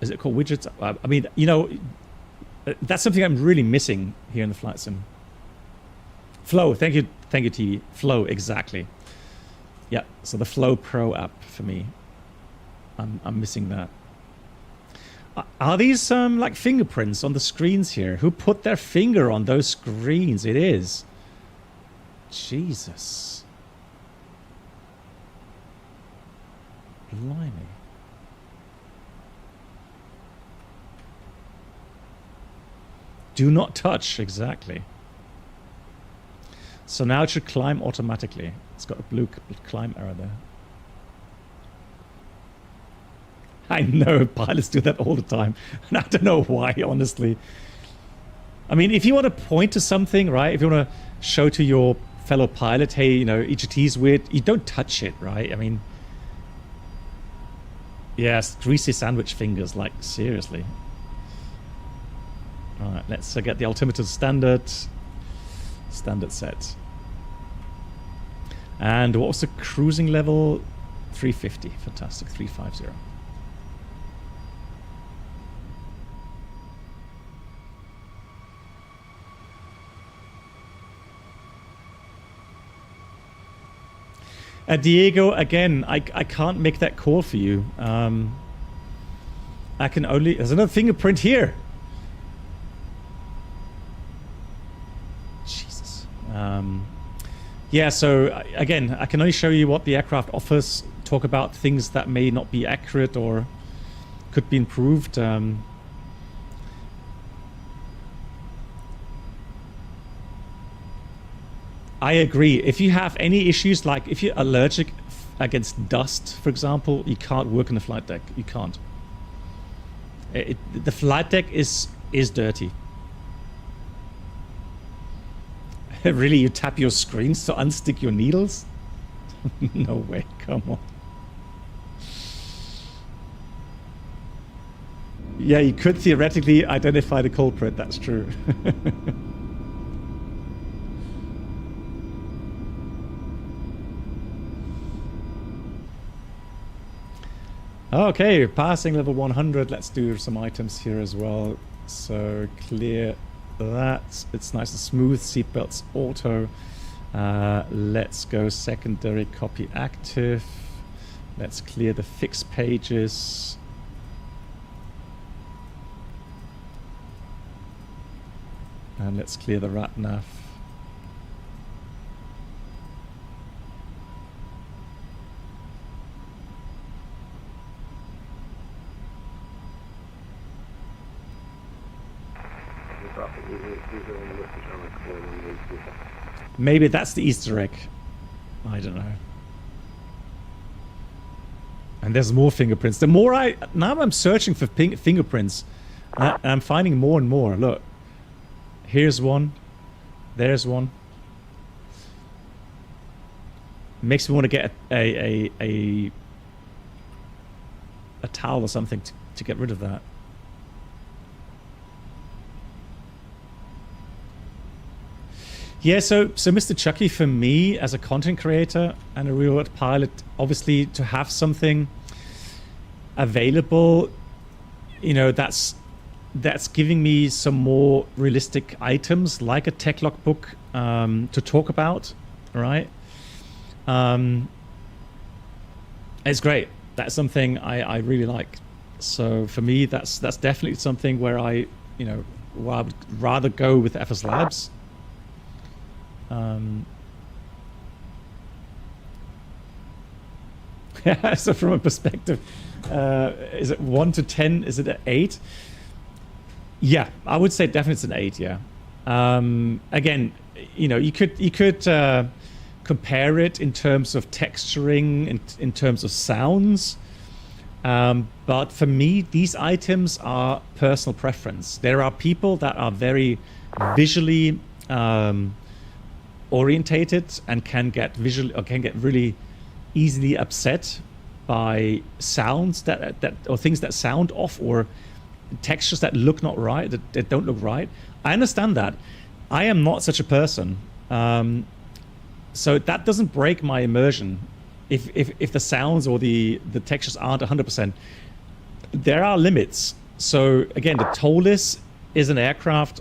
Is it called widgets? I mean, you know, that's something I'm really missing here in the flight sim. Flow, thank you, TV. Flow, exactly. Yeah, so the Flow Pro app for me. I'm missing that. Are these like fingerprints on the screens here? Who put their finger on those screens? It is. Jesus. Blimey. Do not touch, exactly. So now it should climb automatically. It's got a blue climb error there. I know, pilots do that all the time. And I don't know why, honestly. I mean, if you want to point to something, right? If you want to show to your fellow pilot, hey, you know, EGT is weird, you don't touch it, right? I mean, yes, greasy sandwich fingers, like, seriously. All right, let's get the altimeter standard set. And what was the cruising level? 350, fantastic, 350. Diego, again, I can't make that call for you. I can only... There's another fingerprint here. Jesus. Yeah, so again, I can only show you what the aircraft offers, talk about things that may not be accurate or could be improved. I agree. If you have any issues, like if you're allergic against dust, for example, you can't work on the flight deck. You can't. The flight deck is dirty. Really, you tap your screens to unstick your needles? No way, come on. Yeah, you could theoretically identify the culprit, that's true. Okay, passing level 100. Let's do some items here as well. So clear that. It's nice and smooth. Seatbelts auto. Let's go secondary copy active. Let's clear the fix pages. And let's clear the rat nav. Maybe that's the Easter egg. I don't know. And there's more fingerprints. The more now I'm searching for fingerprints, and I'm finding more and more. Look, here's one. There's one. Makes me want to get a towel or something to get rid of that. Yeah, so Mr. Chucky, for me as a content creator and a real-world pilot, obviously to have something available, you know, that's giving me some more realistic items like a tech logbook to talk about, right? It's great. That's something I really like. So for me, that's definitely something where I would rather go with FSLabs. Yeah, so from a perspective, is it 1 to 10? Is it an 8? Yeah, I would say definitely it's an 8. Yeah. Again, you know, you could compare it in terms of texturing, in terms of sounds, but for me, these items are personal preference. There are people that are very visually orientated and can get really easily upset by sounds that or things that sound off, or textures that look not right, that don't look right. I understand that. I am not such a person, so that doesn't break my immersion. If the sounds or the textures aren't 100%, there are limits. So again, the TOLIS is an aircraft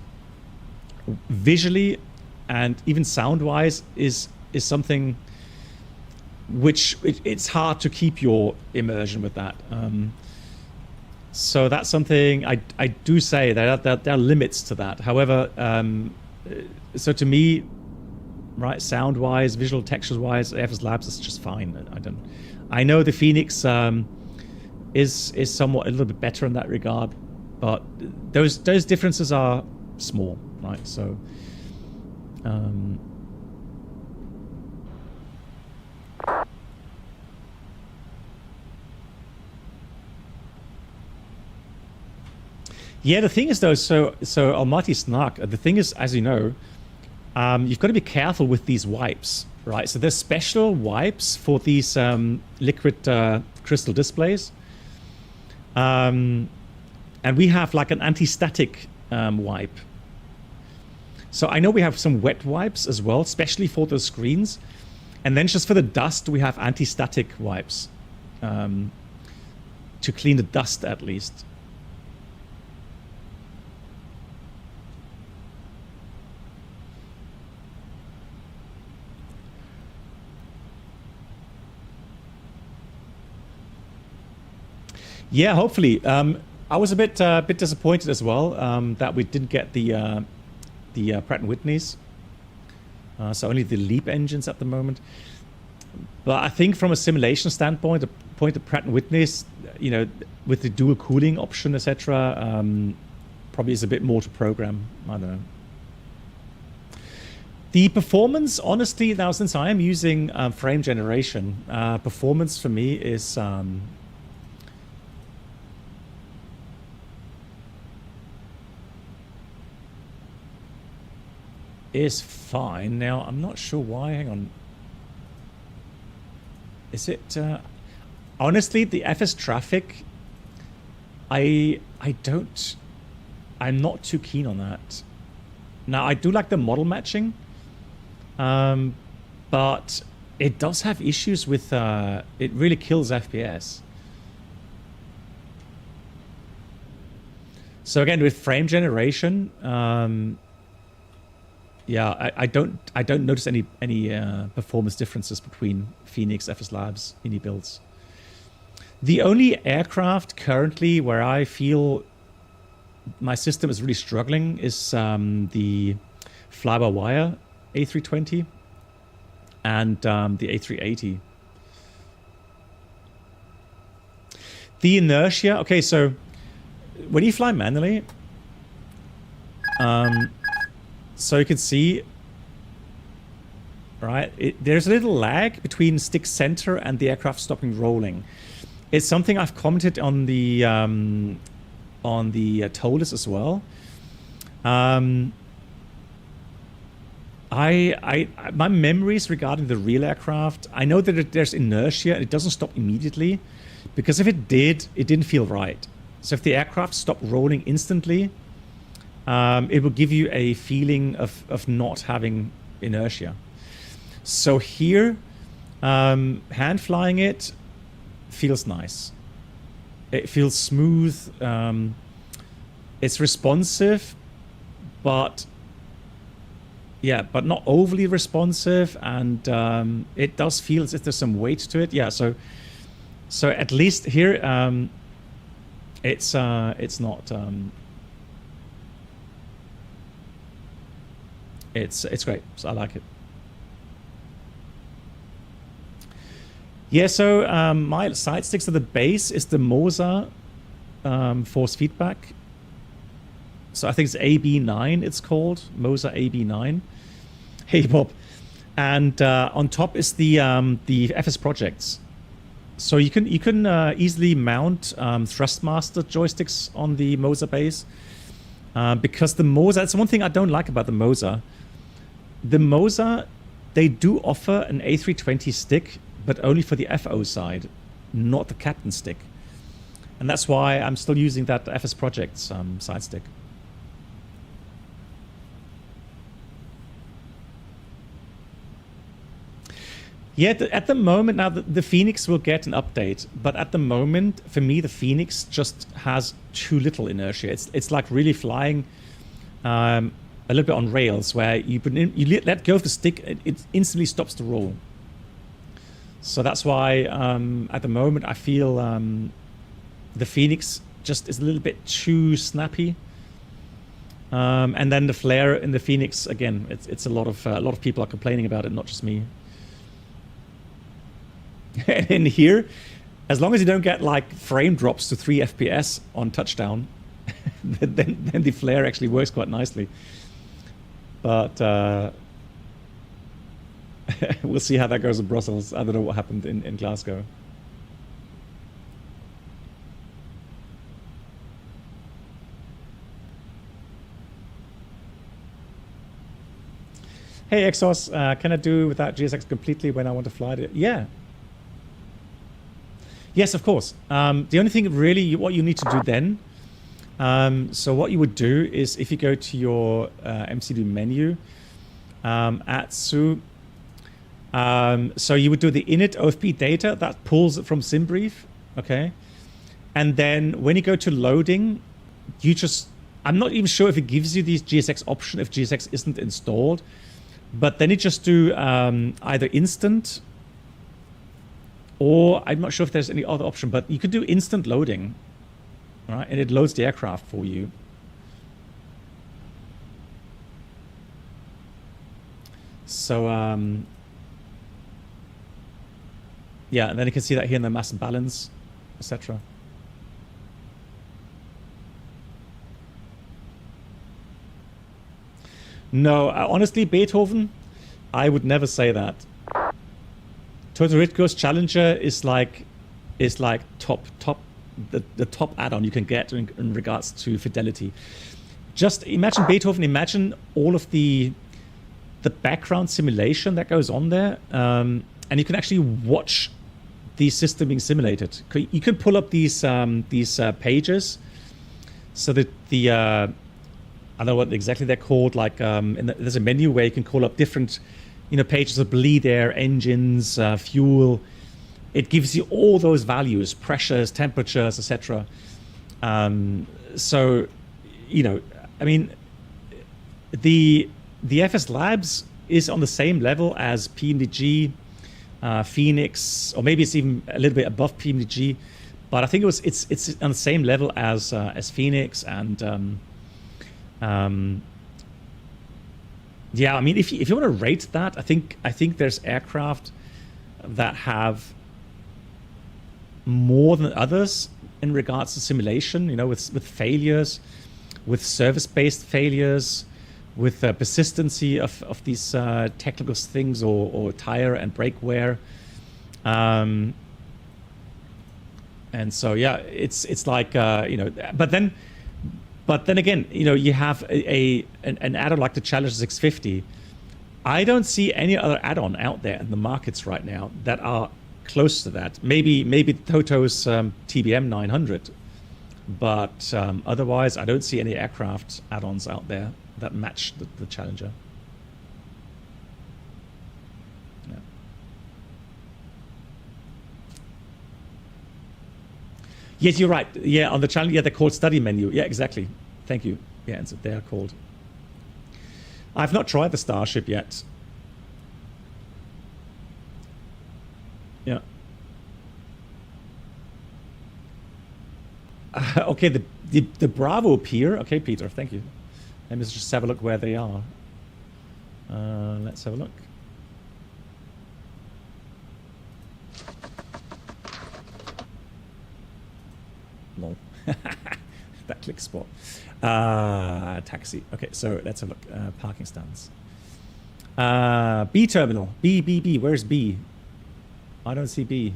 visually and even sound-wise is something which it's hard to keep your immersion with that. So that's something I do say that there are limits to that. However, so to me, right, sound-wise, visual textures-wise, FSLabs is just fine. I know the Phoenix is somewhat a little bit better in that regard, but those differences are small, right? So. Yeah, the thing is though, so Almighty Snark, the thing is, as you know, you've got to be careful with these wipes, right? So there's special wipes for these liquid crystal displays. And we have like an anti-static wipe. So I know we have some wet wipes as well, especially for the screens. And then just for the dust, we have anti-static wipes to clean the dust at least. Yeah, hopefully. I was a bit disappointed as well that we didn't get the Pratt & Whitneys. So only the LEAP engines at the moment. But I think from a simulation standpoint, the point of Pratt & Whitneys, you know, with the dual cooling option, etc., probably is a bit more to program. I don't know. The performance, honestly, now since I am using frame generation, performance for me is fine. Now, I'm not sure why. Hang on. Is it... honestly, the FS traffic, I'm not too keen on that. Now, I do like the model matching, but it does have issues with... it really kills FPS. So again, with frame generation, yeah, I don't notice any performance differences between Phoenix, FSLabs, Indie builds. The only aircraft currently where I feel my system is really struggling is the fly-by-wire A320 and the A380. The inertia, okay, so when you fly manually, so you can see, right, there's a little lag between stick center and the aircraft stopping rolling. It's something I've commented on the TOLUS as well. My memories regarding the real aircraft, I know that there's inertia. It doesn't stop immediately, because if it did, it didn't feel right. So if the aircraft stopped rolling instantly, it will give you a feeling of not having inertia. So here, hand flying it feels nice. It feels smooth. It's responsive, but yeah, but not overly responsive, and it does feel as if there's some weight to it. Yeah, so at least here, it's not. It's great. So I like it. Yeah, so my side sticks to the base is the Moza force feedback. So I think it's AB9 it's called, Moza AB9. Hey Bob. And on top is the FS projects. So you can easily mount Thrustmaster joysticks on the Moza base. Because the Moza, that's one thing I don't like about the Moza. The Moza, they do offer an A320 stick, but only for the FO side, not the Captain stick. And that's why I'm still using that FS Projects side stick. Yeah, at the moment, now the Phoenix will get an update, but at the moment, for me, the Phoenix just has too little inertia. It's like really flying a little bit on rails, where you let go of the stick, it instantly stops the roll. So that's why at the moment I feel the Phoenix just is a little bit too snappy. And then the flare in the Phoenix, again, it's a lot of people are complaining about it, not just me. And in here, as long as you don't get like frame drops to 3 FPS on touchdown, then the flare actually works quite nicely. But we'll see how that goes in Brussels. I don't know what happened in Glasgow. Hey Exos, can I do without GSX completely when I want to fly it? Yeah. Yes, of course. The only thing really, what you need to do then, so what you would do is if you go to your MCD menu, ATSU, so you would do the init OFP data, that pulls it from SimBrief, okay? And then when you go to loading, you just, I'm not even sure if it gives you these GSX option if GSX isn't installed, but then you just do either instant, or I'm not sure if there's any other option, but you could do instant loading, right? And it loads the aircraft for you. So, yeah, and then you can see that here in the mass and balance, etc. No, honestly, Beethoven, I would never say that. Total Ritko's Challenger is like top the top add-on you can get in regards to fidelity. Just imagine Beethoven, imagine all of the background simulation that goes on there, and you can actually watch the system being simulated. You can pull up these pages, so that the I don't know what exactly they're called. Like there's a menu where you can call up different, pages of bleed air, engines, fuel. It gives you all those values, pressures, temperatures, etc. So you know, I mean, the FSLabs is on the same level as PMDG, Phoenix, or maybe it's even a little bit above PMDG, but I think it's on the same level as Phoenix and yeah. I mean, if you want to rate that, I think there's aircraft that have more than others in regards to simulation. You know, with failures, with service-based failures, with persistency of these technical things or tire and brake wear. And so yeah, it's like you know, but then again, you know, you have an add-on like the Challenger 650. I don't see any other add-on out there in the markets right now that are close to that. Maybe Toto's TBM 900, but otherwise I don't see any aircraft add-ons out there that match the Challenger. Yeah. Yes, you're right. Yeah, on the Challenger, yeah, they're called study menu. Yeah, exactly. Thank you. Yeah, and so they are called. I've not tried the Starship yet. Yeah. Okay, the Bravo Pier. Okay, Peter, thank you. Let me just have a look where they are. Let's have a look. Lol. That click spot. Taxi. Okay, so let's have a look. Parking stands. B terminal. B. Where's B? I don't see B.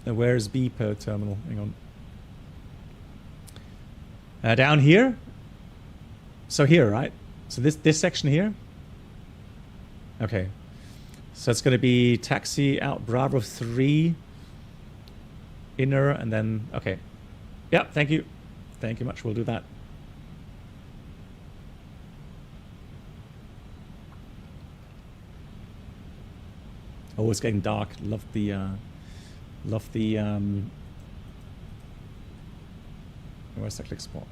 Where's B per terminal? Hang on. Down here. So here, right? So this section here. Okay. So it's going to be taxi out Bravo 3. Inner and then okay. Yeah, thank you. Thank you much. We'll do that. Oh, it's getting dark. Love the where's the click spot?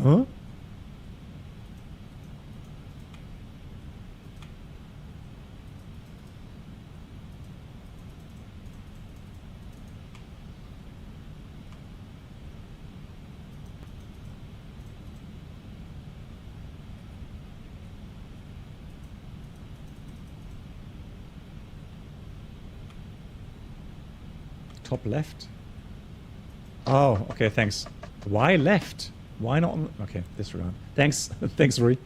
Huh? Top left. Oh, okay, thanks. Why left? Why not? Okay, disregard. Thanks. Thanks, Rory.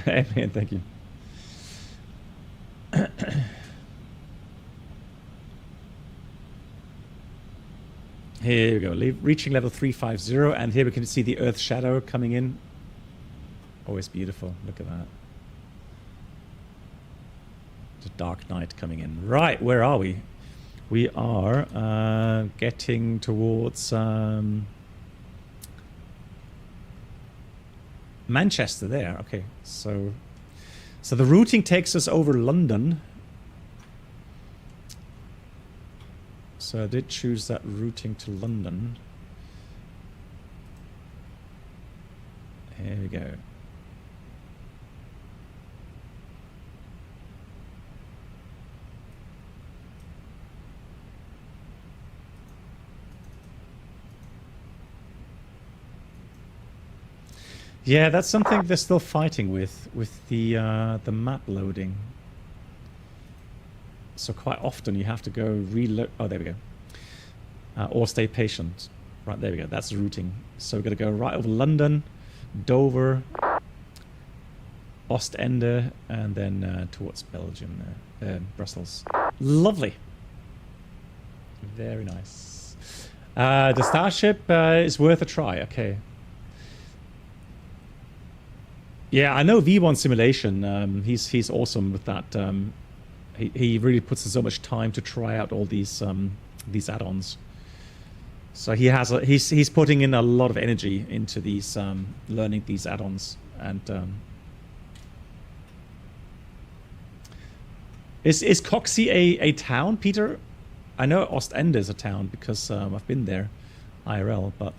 Man, thank you. Here we go. Reaching level 350, and here we can see the Earth shadow coming in. Always beautiful. Look at that. The dark night coming in. Right, where are we? We are getting towards Manchester there. Okay, so the routing takes us over London. So I did choose that routing to London. Here we go. Yeah, that's something they're still fighting with the map loading. So quite often you have to go reload. Oh, there we go. Or stay patient. Right, there we go. That's the routing. So we're going to go right over London, Dover, Ostende, and then towards Belgium, Brussels. Lovely. Very nice. The Starship is worth a try. Okay. Yeah, I know V1 Simulation. He's awesome with that. He really puts in so much time to try out all these add-ons. So he's putting in a lot of energy into these learning these add-ons, and Is Coxie a town, Peter? I know Ostend is a town because I've been there, IRL, but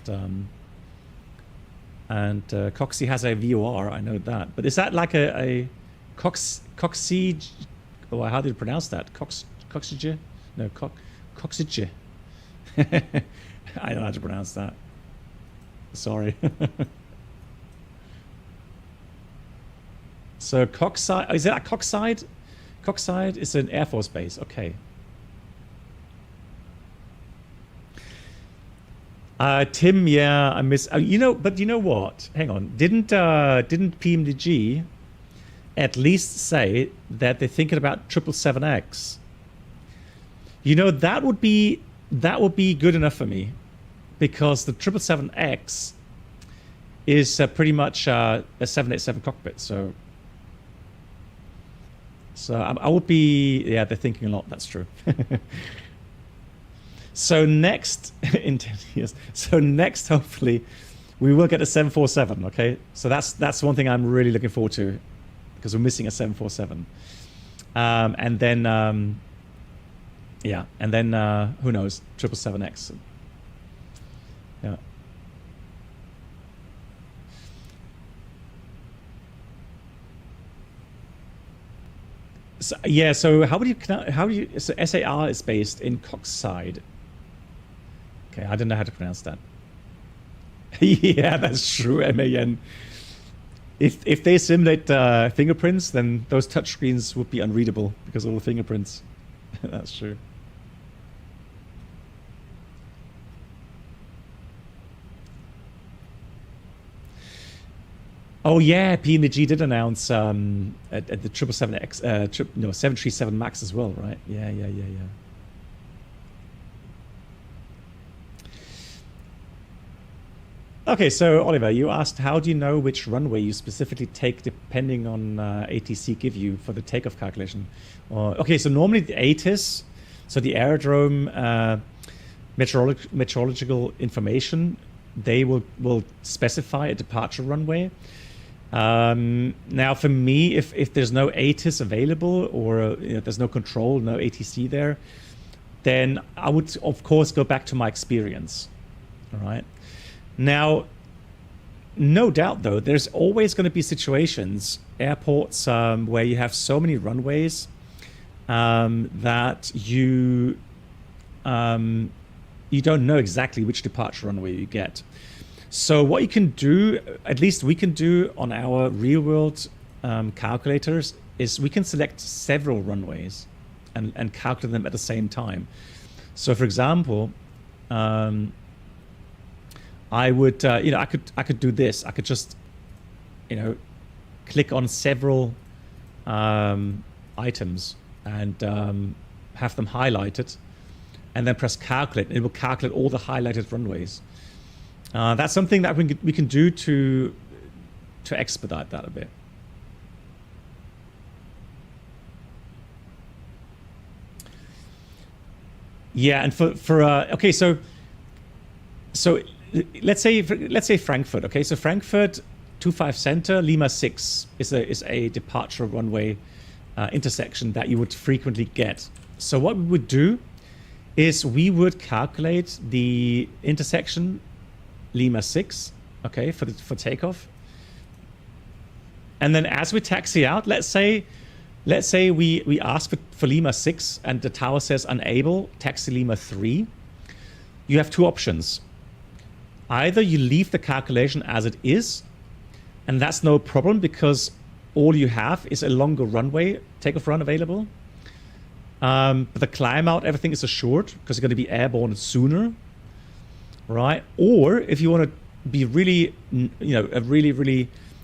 and Coxie has a VOR. I know that, but is that like a Coxie? Oh, how do you pronounce that? Coxige? No, Coxige. I don't know how to pronounce that. Sorry. So Coxside, is that Coxside? Coxside is an Air Force base. Okay. Tim, yeah, I miss. You know, but you know what? Hang on. Didn't PMDG at least say that they're thinking about 777X? You know, that would be good enough for me, because the 777X is pretty much a 787 cockpit. So I would be, yeah, they're thinking a lot. That's true. So next, in 10 years, so next, hopefully, we will get a 747, okay? So that's one thing I'm really looking forward to, because we're missing a 747. And then, yeah, and then, who knows, 777X. Yeah. So, yeah, so how do you, so SAR is based in Coxside. Okay, I don't know how to pronounce that. Yeah, that's true, MAN. If they simulate fingerprints, then those touchscreens would be unreadable because of all the fingerprints. That's true. Oh yeah, PMG did announce at the 777X, 737 Max as well, right? Yeah. Okay, so Oliver, you asked, how do you know which runway you specifically take depending on ATC give you for the takeoff calculation? Okay, so normally the ATIS, so the aerodrome meteorological information, they will specify a departure runway. Now for me, if there's no ATIS available, or there's no control, no ATC there, then I would of course go back to my experience. All right. Now, no doubt though, there's always going to be situations, airports, where you have so many runways that you don't know exactly which departure runway you get. So what you can do, at least we can do on our real-world calculators, is we can select several runways and calculate them at the same time. So for example, I would, I could do this. I could just, click on several items and have them highlighted, and then press calculate, and it will calculate all the highlighted runways. That's something that we can do to expedite that a bit. Yeah, and for okay, so let's say Frankfurt. Okay, so Frankfurt 25 Center Lima 6 is a departure runway intersection that you would frequently get. So what we would do is we would calculate the intersection Lima 6, okay, for takeoff. And then as we taxi out, let's say we ask for Lima 6 and the tower says unable, taxi Lima 3. You have two options. Either you leave the calculation as it is, and that's no problem because all you have is a longer runway, takeoff run available. But the climb out, everything is assured because you're going to be airborne sooner, right? Or if you want to be really,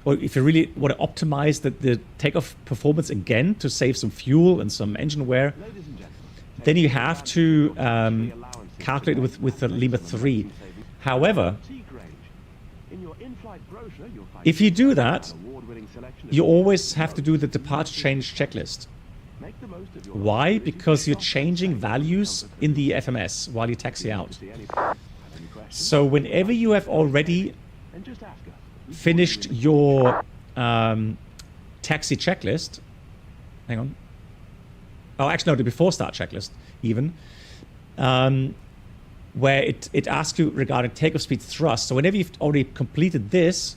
or if you really want to optimize the takeoff performance again to save some fuel and some engine wear, then you have to calculate with the Lima 3. However, if you do that, you always have to do the departure change checklist. Why? Because you're changing values in the FMS while you taxi out. So whenever you have already finished your taxi checklist, hang on. oh, actually, no, the before start checklist, even, where it asks you regarding takeoff speed thrust. So whenever you've already completed this,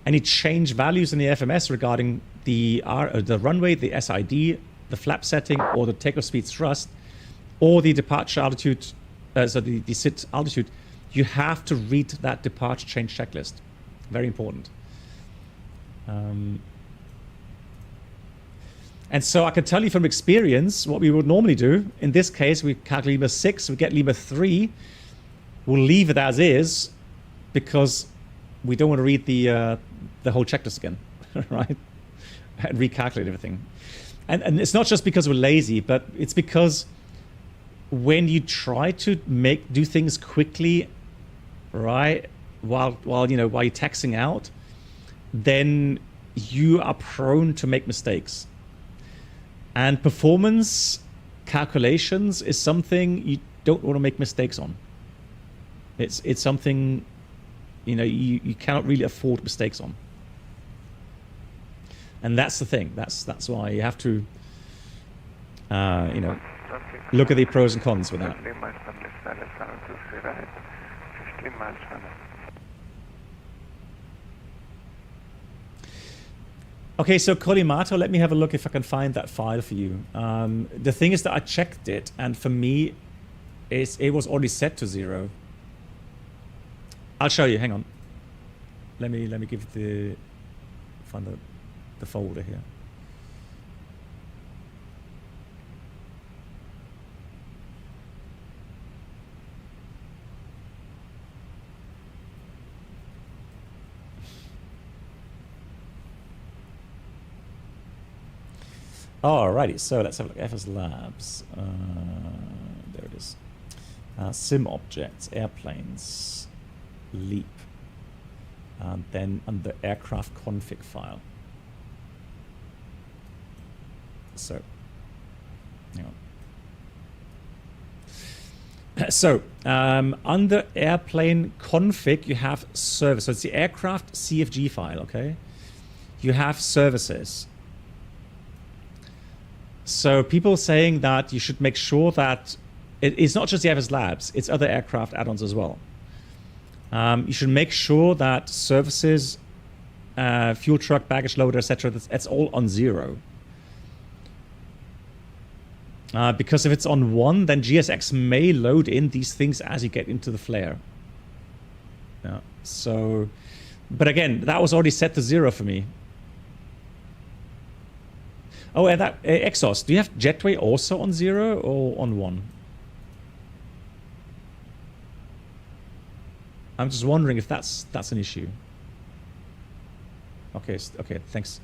and you change values in the FMS regarding the runway, the SID, the flap setting, or the takeoff speed thrust, or the departure altitude, so the sit altitude, you have to read that departure change checklist. Very important. And so I can tell you from experience what we would normally do. In this case, we calculate Lima 6, we get Lima 3. We'll leave it as is because we don't want to read the whole checklist again, right? And recalculate everything. And it's not just because we're lazy, but it's because when you try to do things quickly, right, while you're taxing out, then you are prone to make mistakes. And performance calculations is something you don't want to make mistakes on. It's something you cannot really afford mistakes on. And that's the thing. That's why you have to look at the pros and cons with that. Okay, so Collimato, let me have a look if I can find that file for you. The thing is that I checked it, and for me, it was already set to 0. I'll show you. Hang on. Let me find the folder here. Alrighty, so let's have a look. FSLabs. There it is. Sim objects, airplanes, leap. And then under aircraft config file. So, hang on. So, under airplane config, you have service. So it's the aircraft CFG file, okay? You have services. So people saying that you should make sure that it's not just the FSLabs, it's other aircraft add-ons as well. You should make sure that services, fuel truck, baggage loader, etc., that's all on 0. Because if it's on 1, then GSX may load in these things as you get into the flare. Yeah. So, but again, that was already set to 0 for me. Oh, and that exhaust. Do you have jetway also on 0 or on 1? I'm just wondering if that's an issue. Okay, okay, thanks.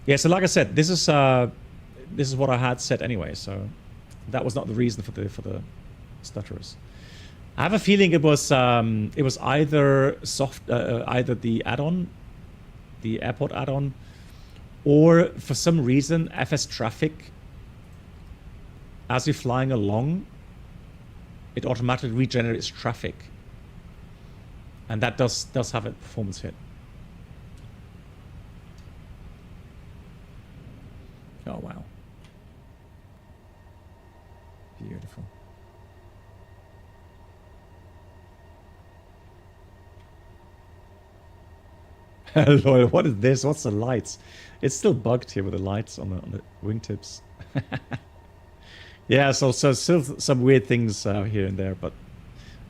Yeah, so like I said, this is what I had set anyway, so that was not the reason for the stutterers. I have a feeling it was either either the add-on, the airport add-on, or for some reason FS traffic, as you're flying along, it automatically regenerates traffic, and that does have a performance hit. Oh wow, beautiful. Hello, what is this? What's the lights? It's still bugged here with the lights on the wingtips. Yeah, so still some weird things here and there, but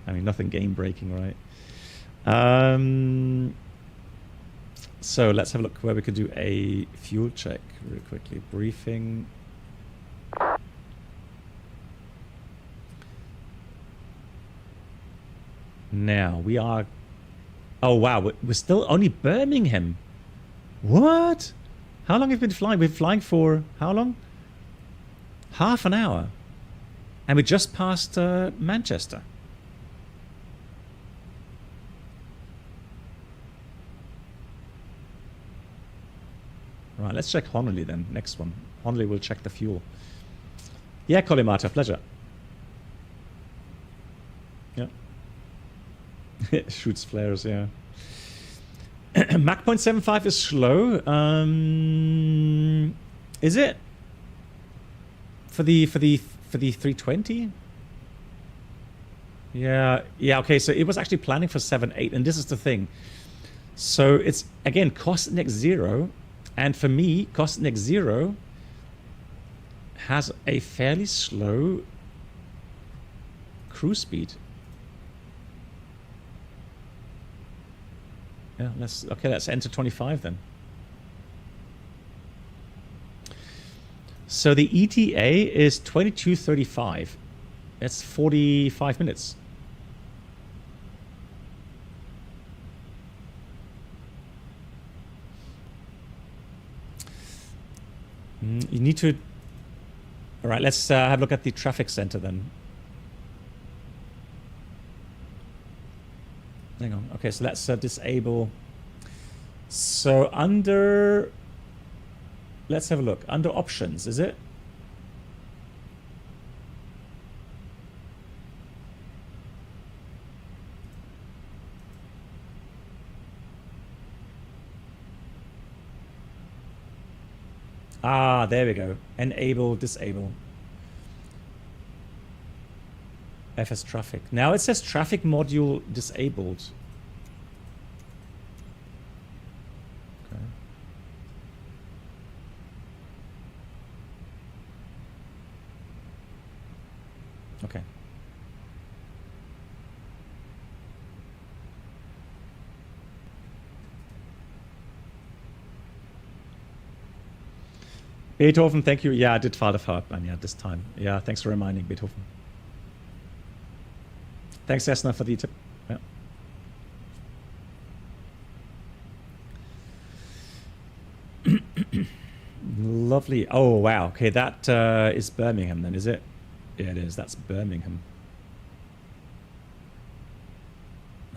I mean nothing game breaking, right? So let's have a look where we could do a fuel check really quickly. Briefing. Now we are. Oh wow, we're still only Birmingham. What? How long have we been flying? We've been flying for how long? Half an hour. And we just passed Manchester. Right, let's check Honolulu then. Next one. Honolulu will check the fuel. Yeah, Collimata, pleasure. Yeah. It shoots flares, yeah. Mach 0.75 is slow. Is it? For the 320? Yeah, okay, so it was actually planning for 7.8, and this is the thing. So it's, again, cost index 0, and for me, cost index 0 has a fairly slow cruise speed. Yeah, let's enter 25 then. So the ETA is 22:35. That's 45 minutes. You need to... All right, let's have a look at the traffic center then. Hang on. Okay, so let's disable. So under... Let's have a look. Under options, is it? Ah, there we go. Enable, disable. FS traffic. Now it says traffic module disabled. Okay. Okay. Beethoven, thank you. Yeah, I did file the Fahrplan, yeah, this time. Yeah, thanks for reminding, Beethoven. Thanks, Esna, for the tip. Yeah. Lovely. Oh, wow. Okay, that is Birmingham then, is it? Yeah, it is. That's Birmingham.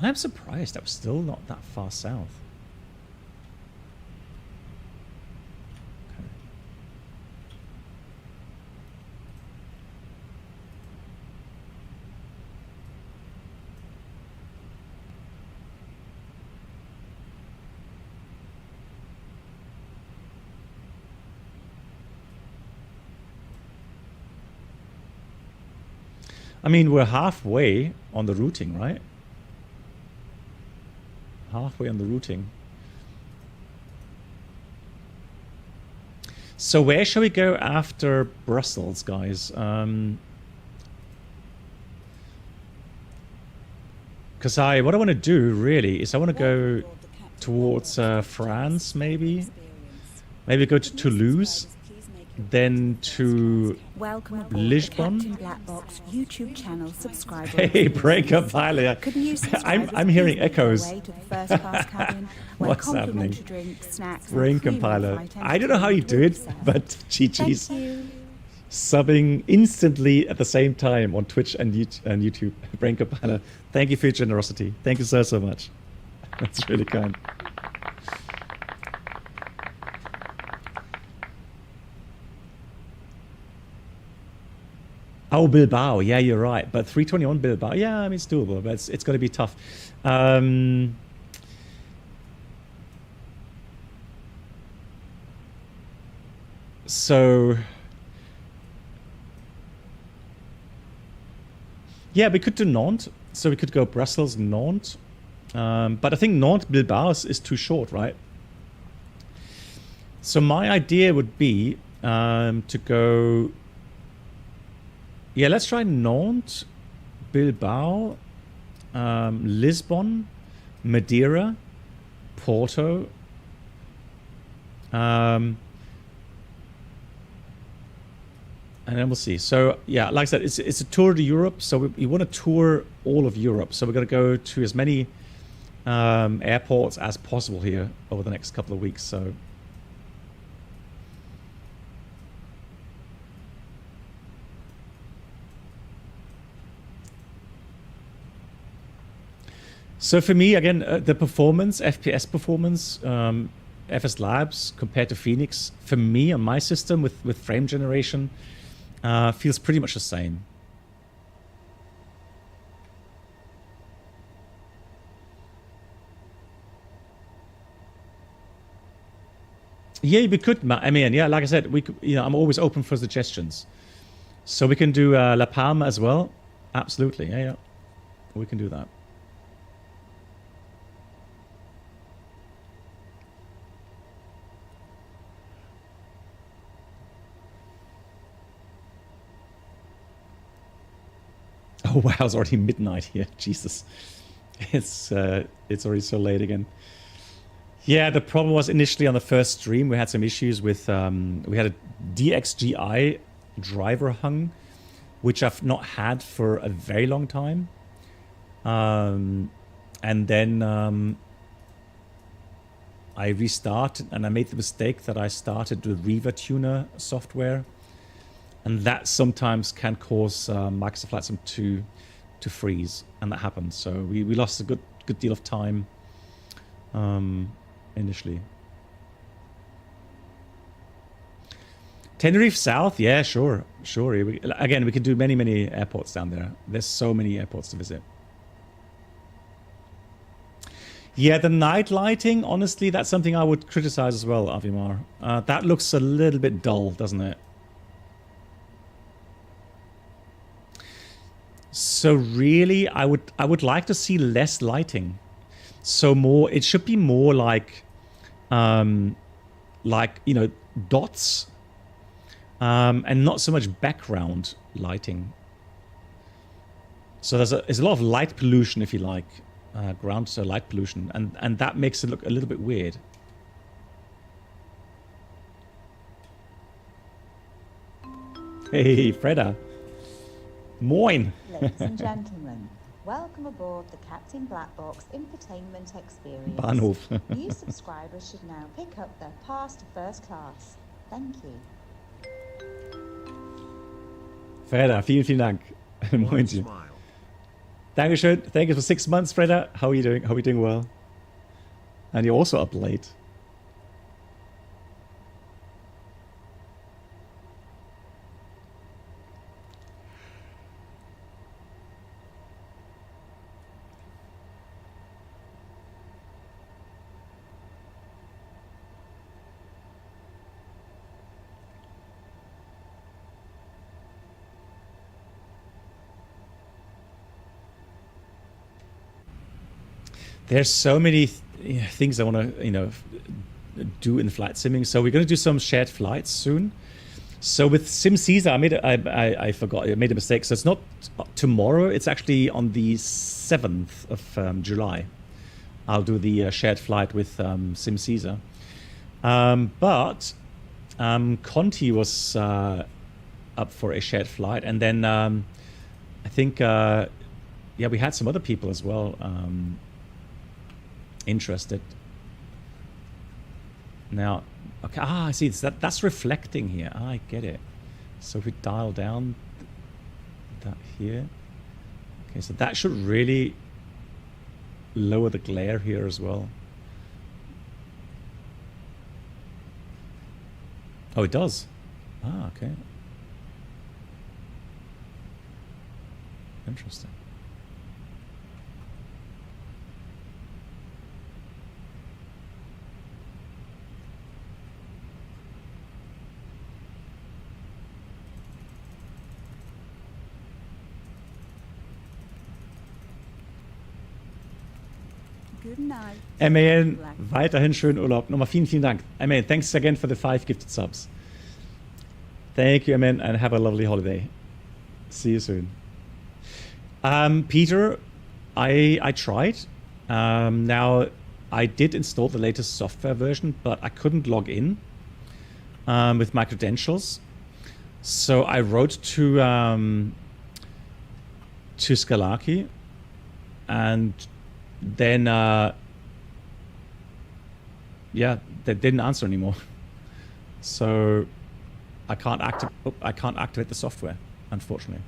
I'm surprised that was still not that far south. I mean, we're halfway on the routing, right? Halfway on the routing. So where shall we go after Brussels, guys? Because what I want to do, really, is I want to go towards France, maybe. Maybe go to Toulouse. Then to Welcome aboard Lisbon. The Captain Black Box YouTube channel. Subscribe. Hey, breakup pilot. I'm hearing echoes. What's happening? Brain compiler. I don't know how you do it, but GG's. Subbing instantly at the same time on Twitch and YouTube. Brain compiler. Thank you for your generosity. Thank you so much. That's really kind. Oh, Bilbao. Yeah, you're right. But 321 Bilbao. Yeah, I mean, it's doable, but it's going to be tough. So, yeah, we could do Nantes. So we could go Brussels, Nantes. But I think Nantes, Bilbao is too short, right? So my idea would be to go... Yeah, let's try Nantes, Bilbao, Lisbon, Madeira, Porto. And then we'll see. So, yeah, like I said, it's a tour to Europe. So we want to tour all of Europe. So we're going to go to as many airports as possible here over the next couple of weeks. So for me, again, the performance, FPS performance, FSLabs compared to Phoenix, for me on my system with frame generation, feels pretty much the same. Yeah, we could. I mean, yeah, like I said, we could, I'm always open for suggestions. So we can do La Palma as well. Absolutely, yeah, yeah. We can do that. Oh wow, it's already midnight here. Jesus, it's already so late again. Yeah, the problem was initially on the first stream we had some issues with we had a DXGI driver hung, which I've not had for a very long time. And then I restarted, and I made the mistake that I started the Riva Tuner software. And that sometimes can cause Microsoft Flight Sim to freeze, and that happened. So we lost a good deal of time initially. Tenerife South, yeah, sure. Again, we can do many airports down there. There's so many airports to visit. Yeah, the night lighting, honestly, that's something I would criticize as well, Avimar. That looks a little bit dull, doesn't it? So really, I would like to see less lighting. So more, it should be more like you know, dots, and not so much background lighting. So there's a lot of light pollution, if you like, ground so light pollution, and that makes it look a little bit weird. Hey, Freda. Moin. Ladies and gentlemen, welcome aboard the Captain Black Box infotainment experience. Bahnhof. New subscribers should now pick up their pass to first class. Thank you. Freda, vielen Dank. Moin. Dankeschön. Thank you for 6 months, Freda. How are you doing? Hope you're doing well. And you're also up late. There's so many things I want to, you know, do in flight simming. So we're going to do some shared flights soon. So with SimCaesar, I forgot, I made a mistake. So it's not tomorrow. It's actually on the 7th of July. I'll do the shared flight with SimCaesar. But Conti was up for a shared flight, and then I think yeah, we had some other people as well. Interested. Now, okay, I see, that's reflecting here. I get it. So if we dial down that here. Okay, so that should really lower the glare here as well. Oh, it does. Ah, okay. Interesting. Good night. MAN, weiterhin schönen Urlaub. Nochmal vielen Dank. MAN, thanks again for the 5 gifted subs. Thank you, MAN, and have a lovely holiday. See you soon. Peter, I tried. Now, I did install the latest software version, but I couldn't log in with my credentials. So I wrote to Skalaki, and then yeah, they didn't answer anymore. So I can't activate the software, unfortunately.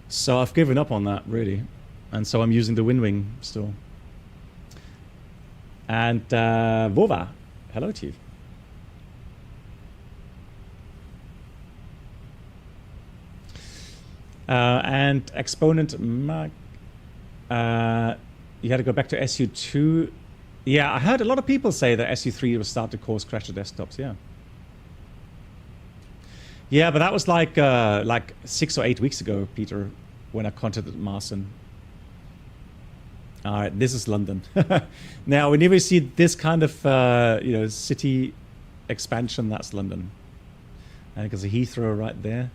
So I've given up on that, really, and so I'm using the WinWing still. And Vova, hello to you. And Exponent Mag, you had to go back to SU2. Yeah, I heard a lot of people say that SU3 will start to cause crash to desktops. Yeah. Yeah, but that was like 6 or 8 weeks ago, Peter, when I contacted Marcin. All right, this is London. Now, whenever you see this kind of city expansion, that's London. And there's a Heathrow right there.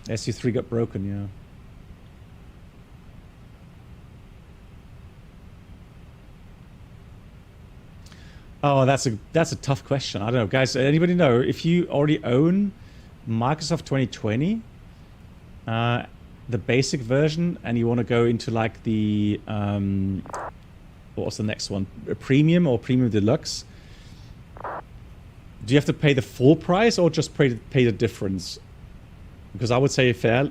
SU3 got broken, yeah. Oh, that's a tough question. I don't know, guys. Anybody know if you already own Microsoft 2020, the basic version, and you want to go into like the what's the next one, Premium or Premium Deluxe? Do you have to pay the full price or just pay the difference? Because I would say fair.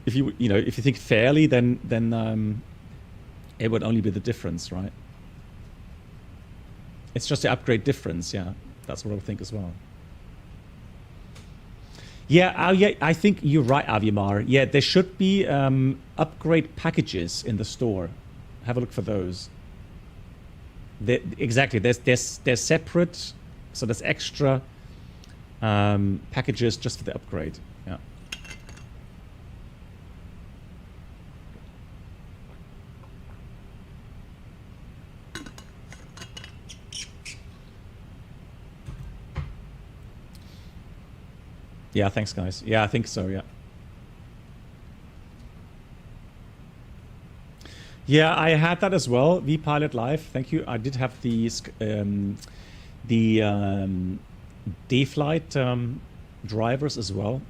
If you think fairly, then it would only be the difference, right? It's just the upgrade difference, yeah. That's what I would think as well. Yeah, yeah, I think you're right, Aviamar. Yeah, there should be upgrade packages in the store. Have a look for those. Exactly, they're separate, so there's extra packages just for the upgrade. Yeah. Yeah, thanks, guys. Yeah, I think so, yeah. Yeah, I had that as well. vPilot Live, thank you. I did have the D-Flight drivers as well.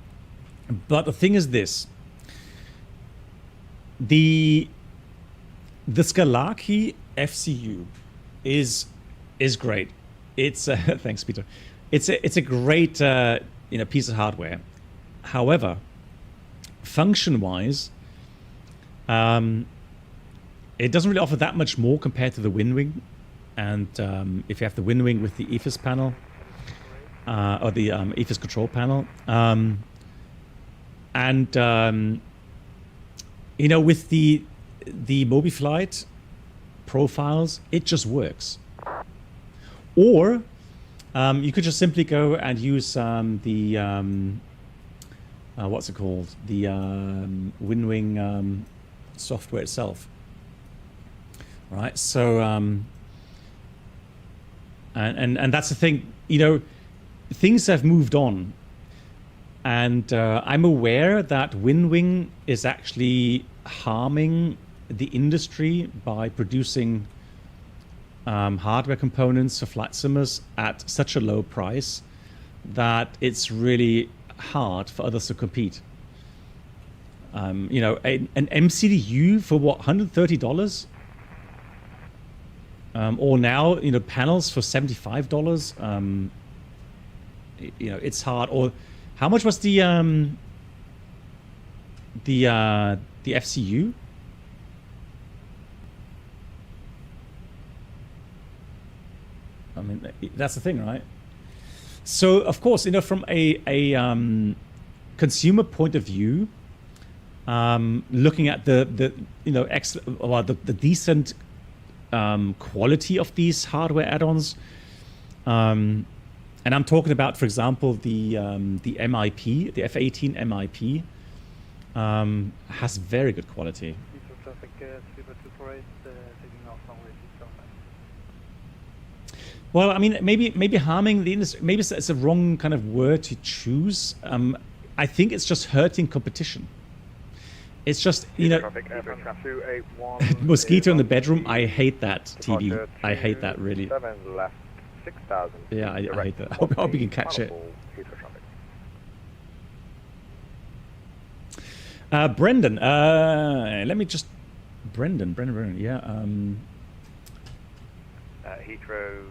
But the thing is this. The Scalaki FCU is great. It's thanks, Peter. It's a great piece of hardware. However, function-wise, it doesn't really offer that much more compared to the WinWing. And if you have the WinWing with the EFIS panel, or the EFIS control panel, with the MobiFlight profiles, it just works. Or you could just simply go and use what's it called? The WinWing software itself. Right, so and that's the thing, things have moved on, and I'm aware that WinWing is actually harming the industry by producing hardware components for flight simmers at such a low price that it's really hard for others to compete. An MCDU for what, $130? Or now, panels for $75. It's hard. Or how much was the FCU? I mean, that's the thing, right? So, of course, from a consumer point of view, looking at the decent quality of these hardware add-ons, and I'm talking about, for example, the MIP, the F-18 MIP, has very good quality. Well, I mean, maybe harming the industry. Maybe it's a wrong kind of word to choose. I think it's just hurting competition. It's just, mosquito in the bedroom. I hate that TV. I hate that really. Yeah, I hate that. I hope you can catch it. Brendan, let me just. Brendan, yeah. Heathrow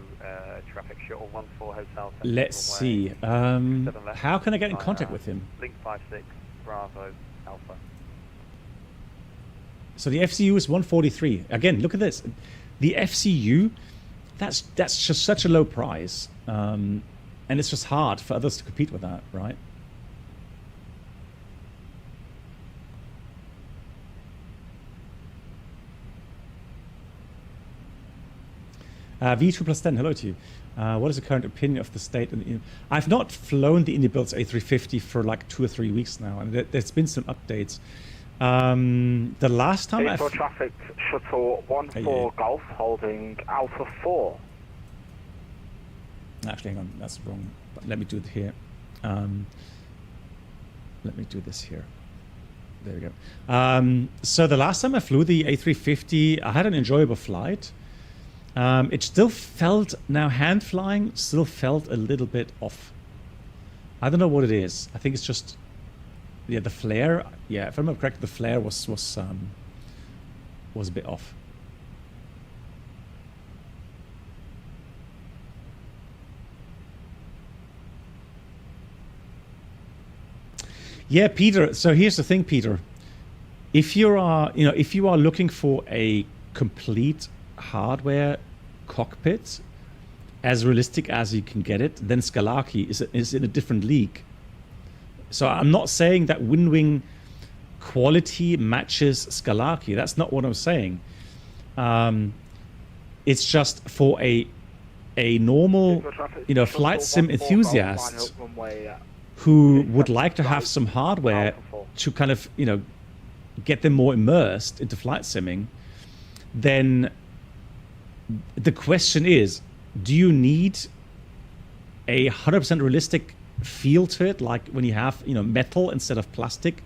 traffic shuttle 14 hotel. Let's see. How can I get in contact with him? Link 56 Bravo Alpha. So the FCU is 143. Again, look at this. The FCU, that's just such a low price, and it's just hard for others to compete with that, right? V2 plus 10, hello to you. What is the current opinion of the state? I've not flown the Indiebuilds A350 for like 2 or 3 weeks now, and there's been some updates. The last time for traffic shuttle 14 Golf holding Alpha 4. Actually, hang on, that's wrong. But let me do it here. Let me do this here. There we go. So the last time I flew the A350, I had an enjoyable flight. It still felt, now hand flying still felt a little bit off. I don't know what it is. I think it's just, yeah, the flare. Yeah, if I remember correctly, the flare was a bit off. Yeah, Peter. So here's the thing, Peter. If you are, if you are looking for a complete hardware cockpit, as realistic as you can get it, then Skalaki is in a different league. So I'm not saying that WinWing quality matches Skalaki. That's not what I'm saying. It's just for a normal, flight sim enthusiast who would like to have some hardware to kind of, get them more immersed into flight simming. Then the question is, do you need a 100% realistic feel to it, like when you have metal instead of plastic?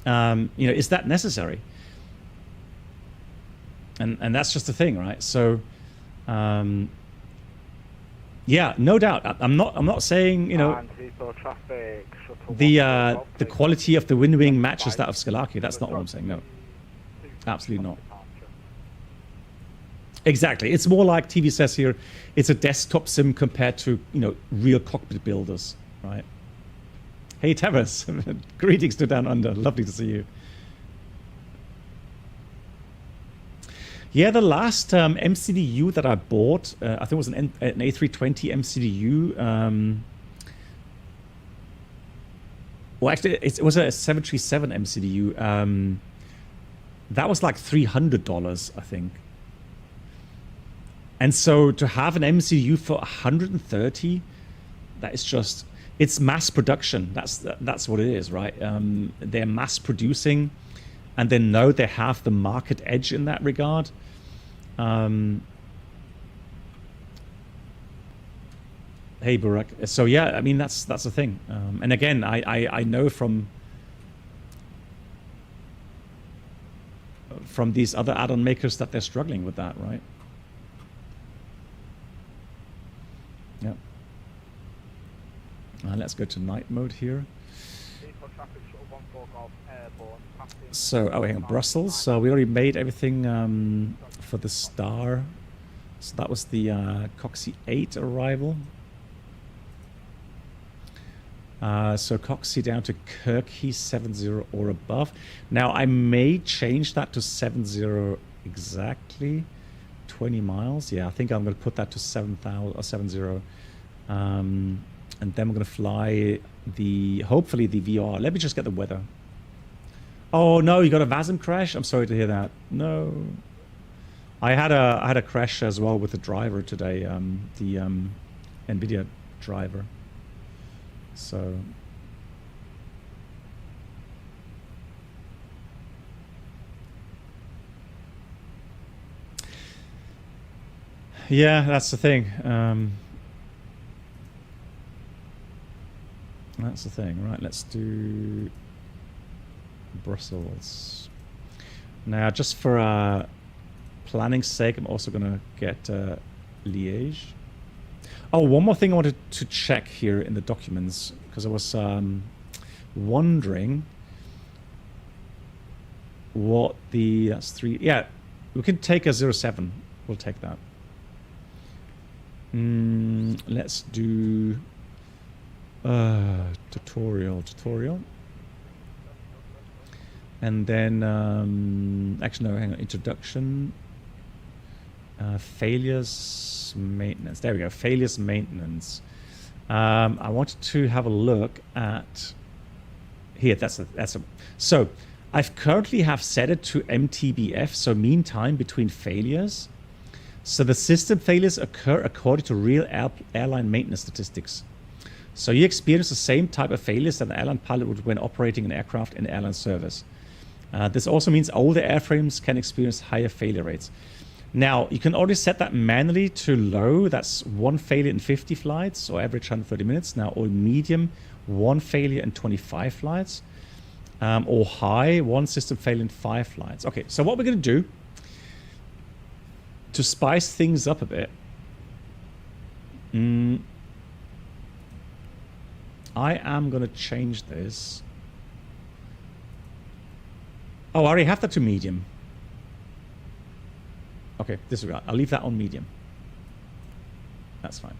Is that necessary? And that's just the thing, right? So yeah, no doubt. I'm not saying the quality of the WinWing matches that of Skalaki. That's not what I'm saying. No, absolutely not. Exactly. It's more like TV says here. It's a desktop sim compared to real cockpit builders, right? Hey Tavers, greetings to Down Under. Lovely to see you. Yeah, the last MCDU that I bought, I think it was an A320 MCDU. Well, actually, it was a 737 MCDU. That was like $300, I think. And so to have an MCDU for 130, that is just, it's mass production. That's what it is, right? They're mass producing, and they know they have the market edge in that regard. Hey Burak. So yeah, I mean that's the thing. And again, I know from these other add-on makers that they're struggling with that, right? Yeah. Let's go to night mode here. So, hang on, Brussels. So we already made everything for the star. So that was the Coxie 8 arrival. So Coxie down to Kirky 70 or above. Now I may change that to 70 exactly. 20 miles. Yeah, I think I'm going to put that to 7,000 or 70. And then we're going to fly hopefully the VR. Let me just get the weather. Oh no, you got a VATSIM crash? I'm sorry to hear that. No. I had a crash as well with the driver today, the NVIDIA driver. So yeah, that's the thing. That's the thing. Right, let's do Brussels. Now, just for planning's sake, I'm also going to get Liège. Oh, one more thing I wanted to check here in the documents, because I was wondering what that's 3. Yeah, we can take a 07. We'll take that. Let's do tutorial. And then, actually, no, hang on, introduction. Failures, maintenance. There we go, failures, maintenance. I wanted to have a look at, here, that's a, so I've currently have set it to MTBF, so mean time between failures. So the system failures occur according to real airline maintenance statistics. So you experience the same type of failures that an airline pilot would when operating an aircraft in airline service. This also means older airframes can experience higher failure rates. Now, you can already set that manually to low. That's 1 failure in 50 flights, or average 130 minutes. Now, or medium, 1 failure in 25 flights. Or high, 1 system failure in 5 flights. Okay, so what we're going to do to spice things up a bit, I am going to change this. Oh, I already have that to medium. Okay, disregard. I'll leave that on medium. That's fine.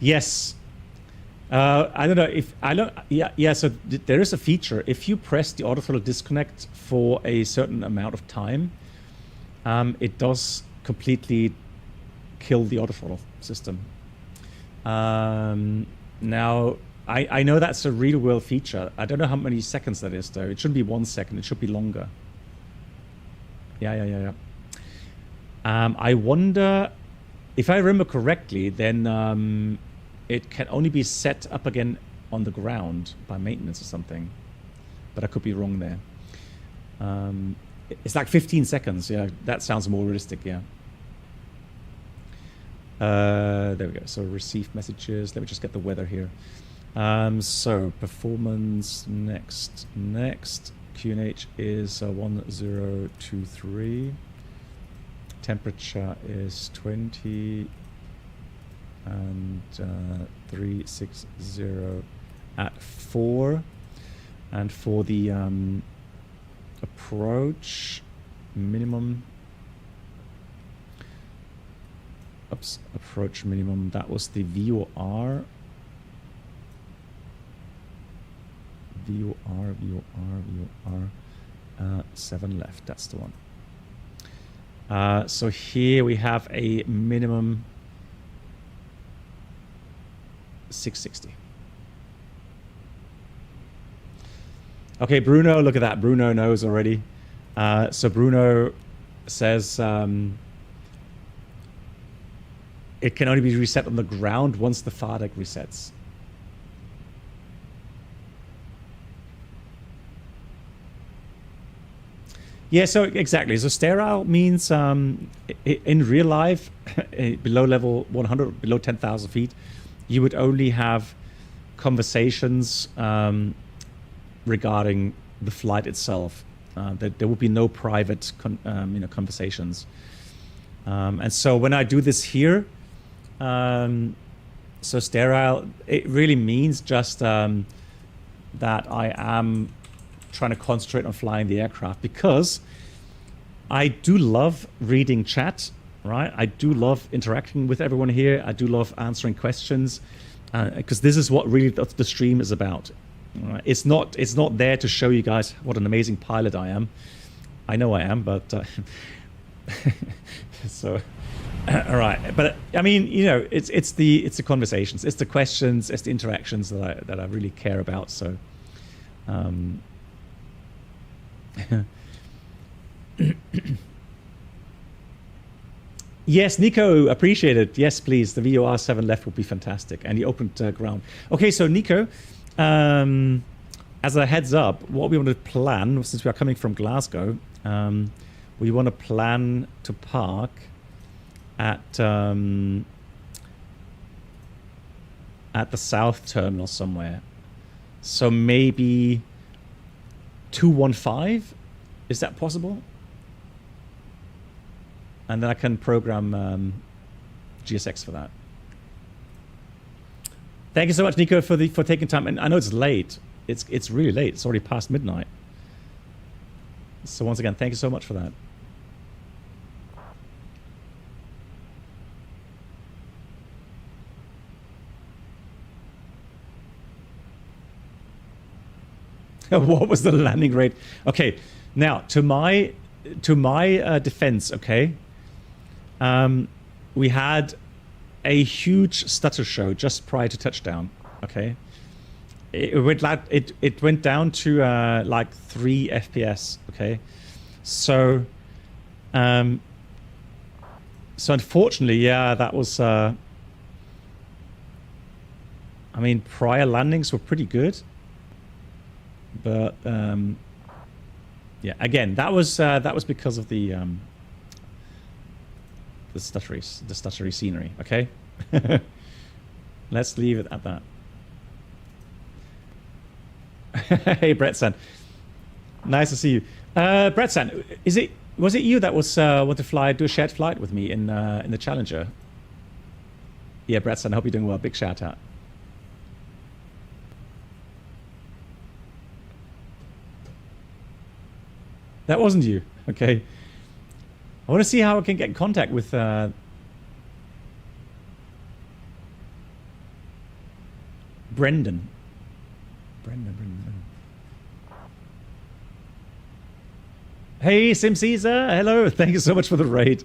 Yes. I don't know if I don't. Yeah. So there is a feature. If you press the autothrottle disconnect for a certain amount of time, it does completely kill the autothrottle system. Now, I know that's a real world feature. I don't know how many seconds that is, though. It shouldn't be 1 second. It should be longer. Yeah. I wonder, if I remember correctly, then it can only be set up again on the ground by maintenance or something. But I could be wrong there. It's like 15 seconds. Yeah, that sounds more realistic. Yeah. There we go. So receive messages. Let me just get the weather here. So performance next. QNH is 1023. Temperature is 20 and 360 at 4. And for the approach minimum. Approach minimum, that was the VOR. 7 left, that's the one. So here we have a minimum 660. Okay, Bruno, look at that. Bruno knows already. So Bruno says it can only be reset on the ground once the far deck resets. Yeah, so exactly. So sterile means in real life, below level 100, below 10,000 feet, you would only have conversations regarding the flight itself. There would be no private conversations. And so when I do this here, so sterile, it really means just that I am trying to concentrate on flying the aircraft, because I do love reading chat, right? I do love interacting with everyone here. I do love answering questions, because this is what really the stream is about. Right? It's not there to show you guys what an amazing pilot I am. I know I am, but so all right. But I mean, it's the conversations, it's the questions, it's the interactions that I really care about. So. Yes, Nico, appreciate it. Yes, please. The VOR 7 left would be fantastic. And the opened ground. Okay, so Nico, as a heads up, what we want to plan, since we are coming from Glasgow, we want to plan to park at the south terminal somewhere. So maybe 215, is that possible? And then I can program GSX for that. Thank you so much, Nico, for taking time. And I know it's late. It's really late. It's already past midnight. So once again, thank you so much for that. What was the landing rate? Okay, now to my defense, okay, we had a huge stutter show just prior to touchdown. Okay, it went down to like 3 FPS. Okay, so so unfortunately, yeah, that was. I mean, prior landings were pretty good, but yeah, again, that was because of the stuttery scenery. Okay, let's leave it at that. Hey, Brett-san, nice to see you. Brett-san, was it you that was want to do a shared flight with me in the Challenger? Yeah, Brett-san, I hope you're doing well. Big shout out. That wasn't you. Okay. I want to see how I can get in contact with Brendan. Brendan. Hey, Sim Caesar. Hello. Thank you so much for the raid.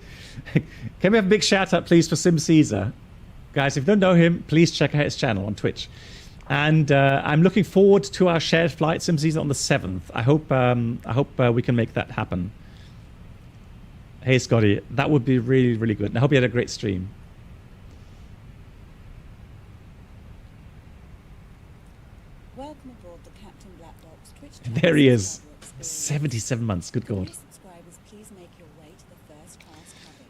Can we have a big shout out, please, for Sim Caesar? Guys, if you don't know him, please check out his channel on Twitch. And I'm looking forward to our shared flight sim season on the 7th. I hope we can make that happen. Hey Scotty, that would be really, really good. And I hope you had a great stream. Welcome aboard the Captain Black Box Twitch. There he is. 77 months. Good God. Subscribers, please make your way to the first class cabin,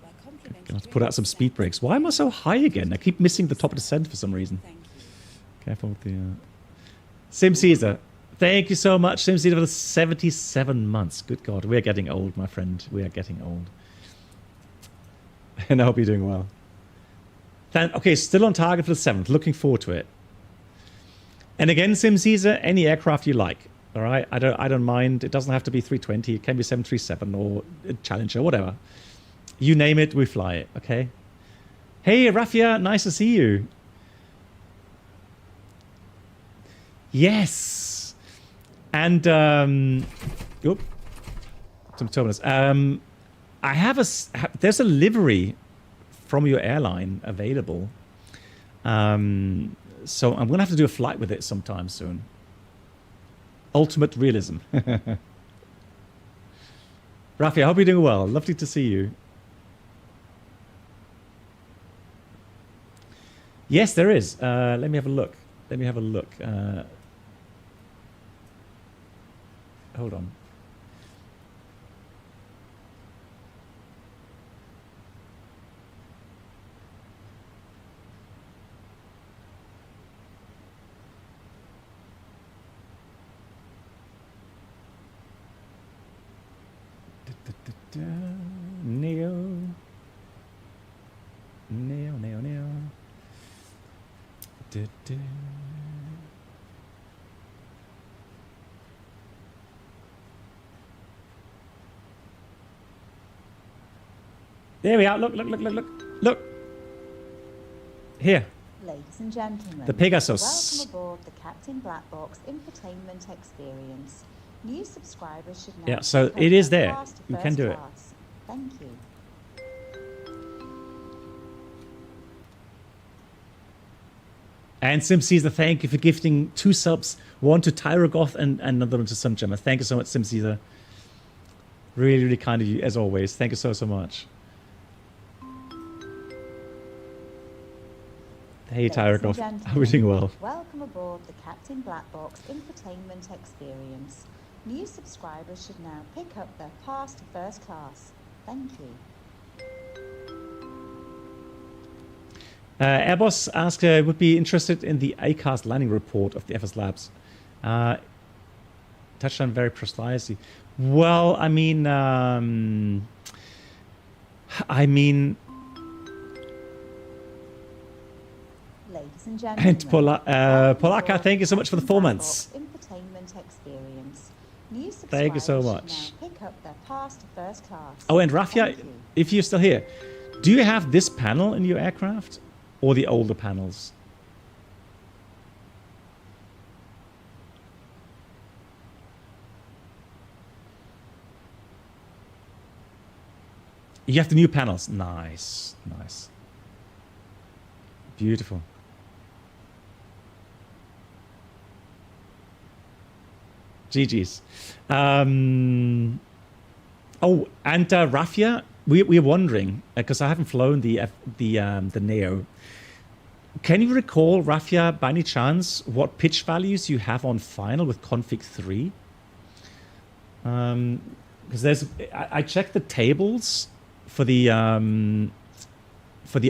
where complimentary Gonna have to put out some speed brakes. Why am I so high again? I keep missing the top of the descent for some reason. Careful with the Sim Caesar. Thank you so much, Sim Caesar, for the 77 months. Good God, we are getting old, my friend. We are getting old. And I hope you're doing well. Okay, still on target for the 7th. Looking forward to it. And again, Sim Caesar, any aircraft you like. All right, I don't mind. It doesn't have to be 320. It can be 737 or a Challenger, whatever. You name it, we fly it. Okay. Hey, Rafia, nice to see you. Yes, and some turbulence. I have there's a livery from your airline available. So I'm gonna have to do a flight with it sometime soon. Ultimate realism. Rafi, I hope you're doing well. Lovely to see you. Yes, there is. Let me have a look. Hold on. Neo. There we are. Look. Here. Ladies and gentlemen, the Pegasus. Welcome aboard the Captain Black Box infotainment experience. New subscribers should now. Yeah, so it is there. You can do it. Thank you. And Sim Caesar, thank you for gifting 2 subs. One to Tyrogoth and another one to Sumjammer. Thank you so much, Sim Caesar. Really, really kind of you, as always. Thank you so much. Hey, Tyrogoth. How are we doing well? Welcome aboard the Captain Black Box infotainment experience. New subscribers should now pick up their pass to first class. Thank you. Airbus asked, would be interested in the ACAST landing report of the FSLabs. Touchdown very precisely. Well, I mean, ladies and gentlemen, and Polaka, thank you so much for the 4 months. Infotainment experience. New Thank you so much. now pick up their pass to first class. Oh, and Rafia, if you're still here, do you have this panel in your aircraft or the older panels? You have the new panels. Nice, nice. Beautiful. GG's. Oh, and Rafia, we're wondering, because I haven't flown the Neo. Can you recall, Rafia, by any chance, what pitch values you have on final with config 3? Because I checked the tables for the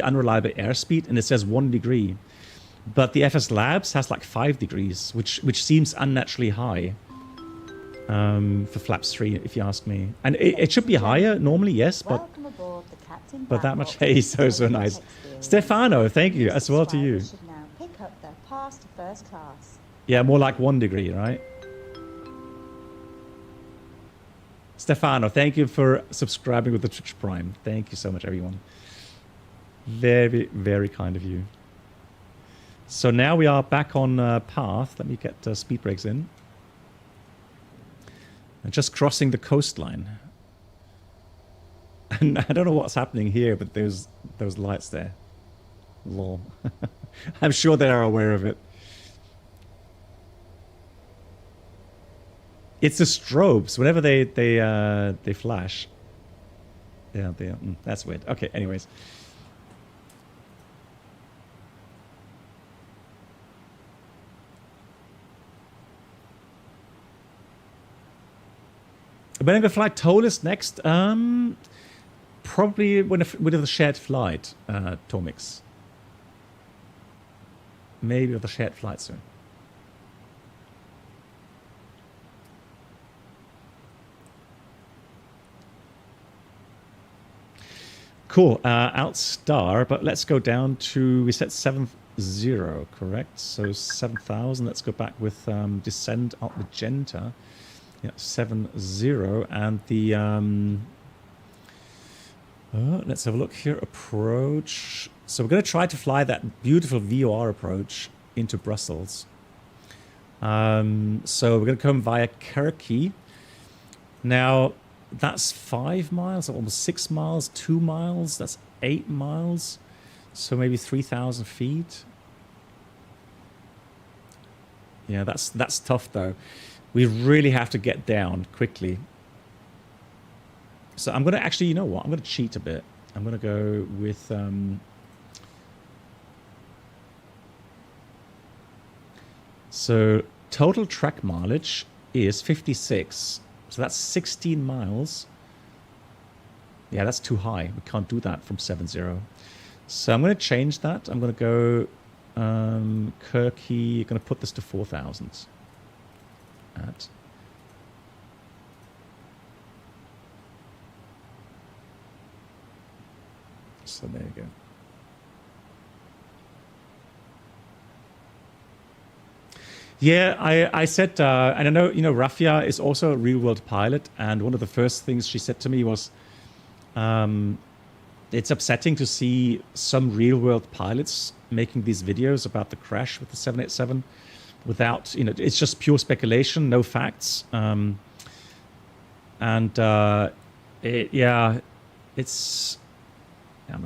unreliable airspeed, and it says 1 degree, but the FSLabs has like 5 degrees, which seems unnaturally high for flaps 3, if you ask me. And it should be higher normally, yes, but that much. Hey, so nice. Stefano, thank you as well to you. Should now pick up their pass to first class. Yeah, more like 1 degree, right? Stefano, thank you for subscribing with the Twitch Prime. Thank you so much, everyone. Very, very kind of you. So now we are back on path. Let me get speed brakes in. And just crossing the coastline. And I don't know what's happening here, but there's those lights there. Lol. I'm sure they are aware of it. It's the strobes. Whenever they flash. Yeah, that's weird. Okay, anyways. When I'm going to fly Tolus next, probably with a shared flight, Tomix. Maybe with a shared flight soon. Cool, outstar, but let's go down to, we set 70, correct? So 7,000, let's go back with descend out magenta. Yeah, 70, and the, let's have a look here, approach. So we're going to try to fly that beautiful VOR approach into Brussels. So we're going to come via Kirky. Now, that's 5 miles, almost 6 miles, 2 miles, that's 8 miles. So maybe 3,000 feet. Yeah, that's tough though. We really have to get down quickly. So I'm going to actually, you know what? I'm going to cheat a bit. I'm going to go with... So total track mileage is 56. So that's 16 miles. Yeah, that's too high. We can't do that from 70. So I'm going to change that. I'm going to go Kirky. Going to put this to 4,000. So there you go. Yeah, I said, and I know, Rafia is also a real-world pilot, and one of the first things she said to me was, it's upsetting to see some real-world pilots making these videos about the crash with the 787 without, it's just pure speculation, no facts. It's, I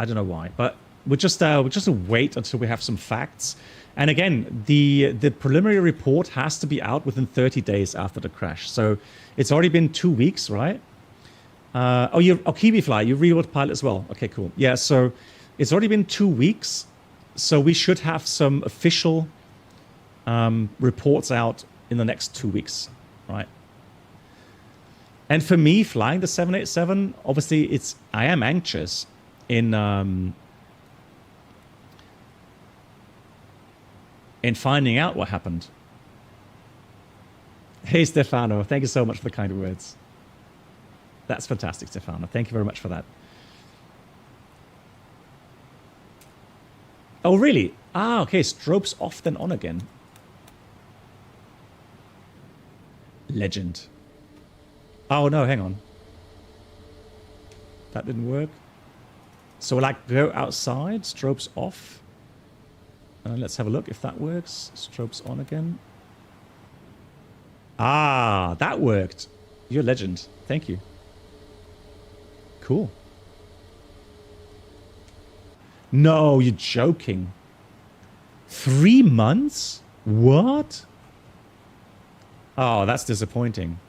don't know why, but we'll just wait until we have some facts. And again, the preliminary report has to be out within 30 days after the crash. So it's already been 2 weeks, right? Kiwi Fly, you're real-world pilot as well. Okay, cool. Yeah, so it's already been 2 weeks. So we should have some official reports out in the next 2 weeks, right? And for me, flying the 787, obviously, I am anxious in finding out what happened. Hey, Stefano, thank you so much for the kind words. That's fantastic, Stefano. Thank you very much for that. Oh, really? Ah, okay. Strobes off, then on again. Legend. Oh, no, hang on. That didn't work. So we'll go outside, strobes off. Let's have a look if that works. Strobes on again. Ah, that worked. You're a legend. Thank you. Cool. No, you're joking. 3 months? What? Oh, that's disappointing.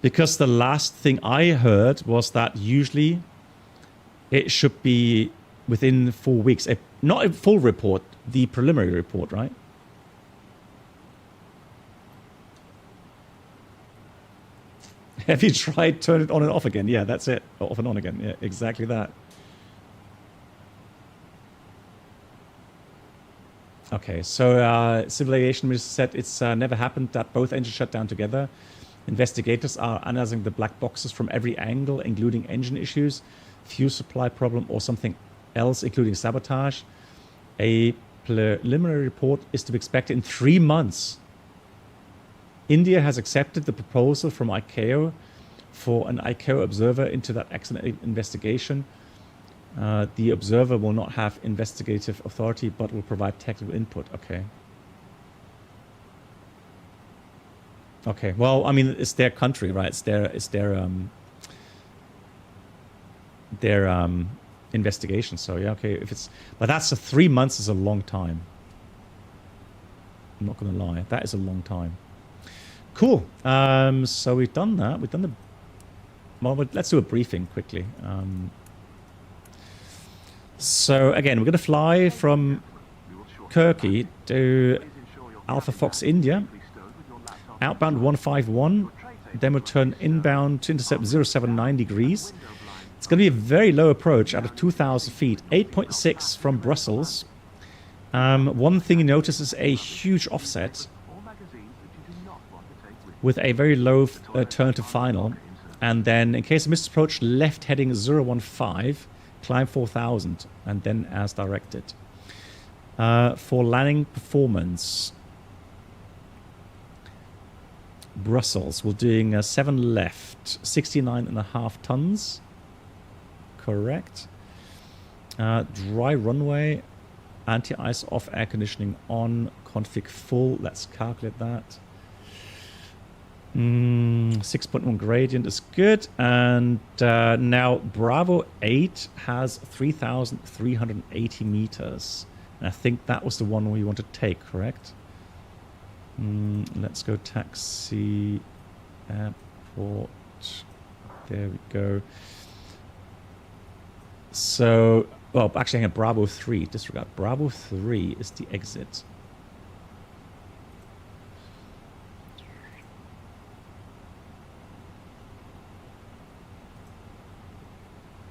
Because the last thing I heard was that usually it should be within 4 weeks. Not a full report, the preliminary report, right? Have you tried turn it on and off again? Yeah, that's it. Off and on again. Yeah, exactly that. Okay, so Civil Aviation Minister said it's never happened that both engines shut down together. Investigators are analyzing the black boxes from every angle, including engine issues, fuel supply problem, or something else, including sabotage. A preliminary report is to be expected in 3 months. India has accepted the proposal from ICAO for an ICAO observer into that accident investigation. The observer will not have investigative authority, but will provide technical input. Okay. Okay. Well, I mean, it's their country, right? It's their investigation. So yeah, okay. If it's, but that's 3 months is a long time. I'm not going to lie. That is a long time. Cool. So we've done that. We've done the. Well, let's do a briefing quickly. So again, we're going to fly from Kirky to Alpha Fox India, outbound 151, then we'll turn inbound to intercept 079 degrees. It's going to be a very low approach out of 2,000 feet, 8.6 from Brussels. One thing you notice is a huge offset with a very low turn to final. And then in case of missed approach, left heading 015, climb 4,000, and then as directed. For landing performance, Brussels, we're doing 7 left, 69.5 tons. Correct. Dry runway, anti-ice off, air conditioning on, config full. Let's calculate that. 6.1 gradient is good. And now Bravo 8 has 3,380 meters. And I think that was the one we want to take, correct? Let's go taxi, airport. There we go. So, well, actually, hang on, Bravo 3. Disregard. Bravo 3 is the exit.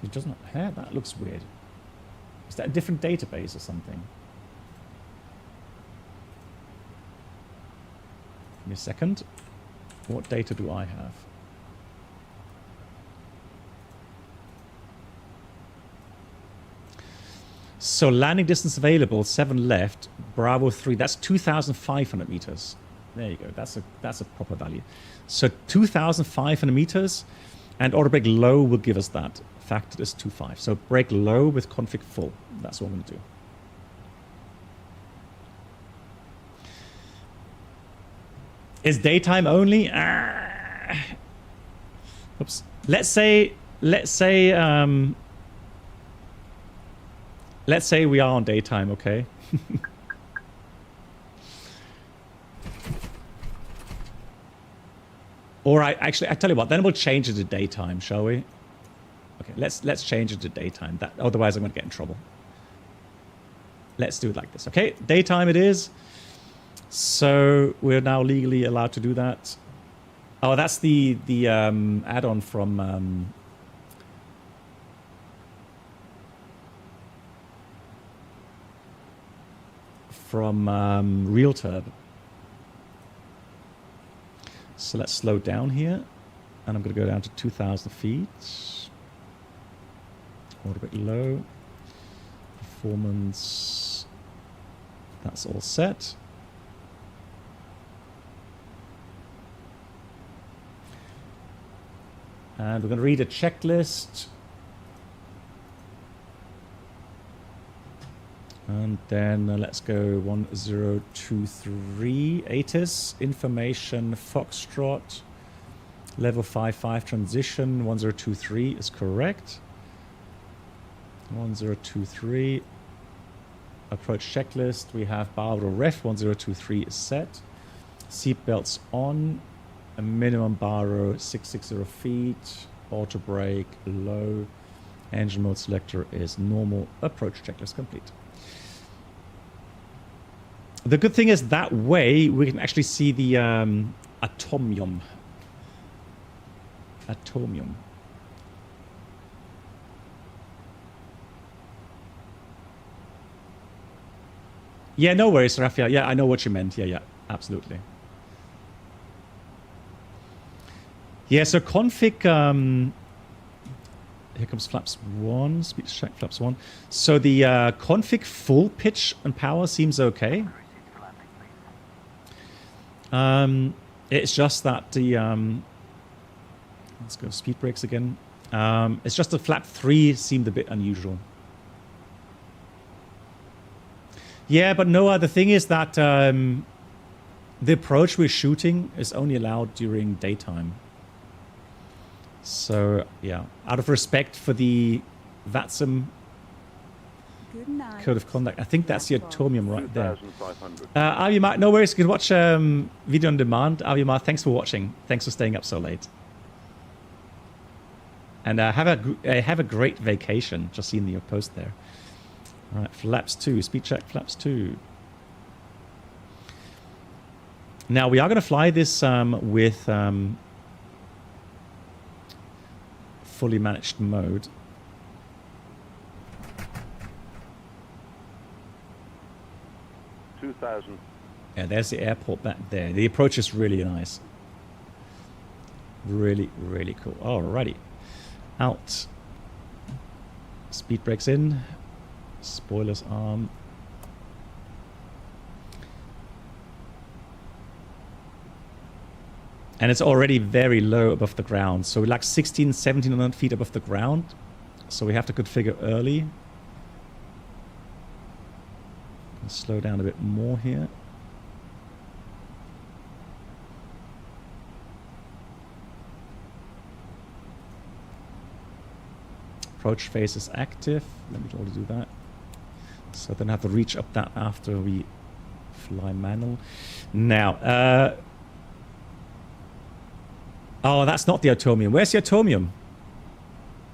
It does not have. That looks weird. Is that a different database or something? Give me a second. What data do I have? So landing distance available, 7 left, Bravo 3. That's 2,500 meters. There you go. That's a proper value. So 2,500 meters, and auto brake low will give us that. Factored is 2.5. So brake low with config full. That's what I'm going to do. Is daytime only? Oops. Let's say we are on daytime, okay? Or I tell you what, then we'll change it to daytime, shall we? Okay, let's change it to daytime. Otherwise I'm going to get in trouble. Let's do it like this, okay? Daytime it is. So we're now legally allowed to do that. Oh, that's the add-on from RealTurb. So let's slow down here, and I'm going to go down to 2,000 feet. A bit low. Performance. That's all set. And we're going to read a checklist. And then let's go 1023 ATIS, information Foxtrot, level 55 transition, 1023 is correct. 1023. Approach checklist. We have Barbara ref 1023 is set. Seatbelts on. A minimum bar row 660 feet. Auto brake low. Engine mode selector is normal. Approach checklist complete. The good thing is that way we can actually see the atomium. Atomium. Yeah, no worries, Rafael. Yeah, I know what you meant. Yeah, absolutely. Yeah, so config, here comes flaps 1, speed check flaps 1. So the config full pitch and power seems okay. It's just that the, let's go speed brakes again. It's just the flap 3 seemed a bit unusual. Yeah, but Noah, the thing is that the approach we're shooting is only allowed during daytime. So, yeah, out of respect for the VATSIM code of conduct, I think that's the atomium right there. Avimar, no worries, you can watch video on demand. Avimar, thanks for watching. Thanks for staying up so late. And have a great vacation. Just seen your post there. All right, flaps 2, speed check, flaps 2. Now we are going to fly this with fully managed mode. Yeah, there's the airport back there. The approach is really nice. Really, really cool. Alrighty. Out. Speed brakes in. Spoilers arm. And it's already very low above the ground. So we're like 1700 feet above the ground. So we have to configure early. Slow down a bit more here. Approach phase is active. Let me try to do that. So then I have to reach up that after we fly manual. Now, oh, that's not the atomium. Where's the atomium?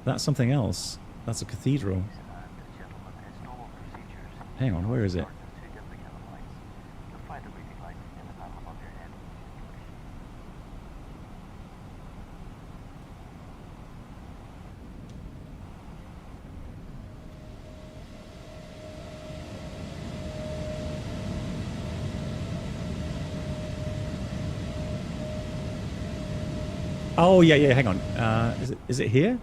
That's something else. That's a cathedral. Hang on, where is it? Oh, yeah, hang on. Is it here?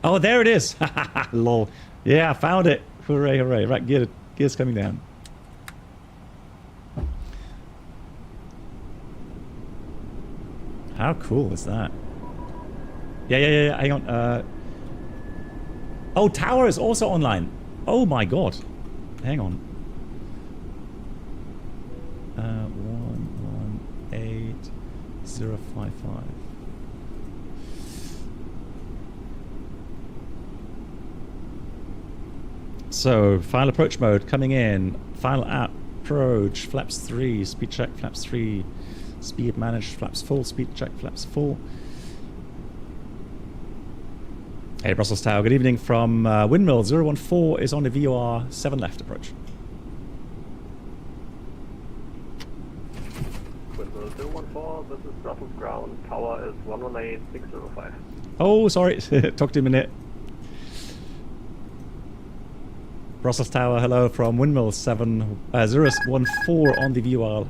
Oh, there it is. Lol. Yeah, I found it. Hooray, hooray. Right, gear's coming down. How cool is that? Yeah, hang on. Oh, tower is also online. Oh my god. Hang on. 118055. So, final approach mode coming in. Final approach, flaps 3, speed check, flaps 3, speed managed, flaps full, speed check, flaps full. Hey, Brussels Tower, good evening from Windmill 014 is on the VOR 7 left approach. Windmill 014, this is Brussels ground, tower is 118605. Oh, sorry, talk to you in a minute. Brussels Tower, hello from Windmill 014 on the VOR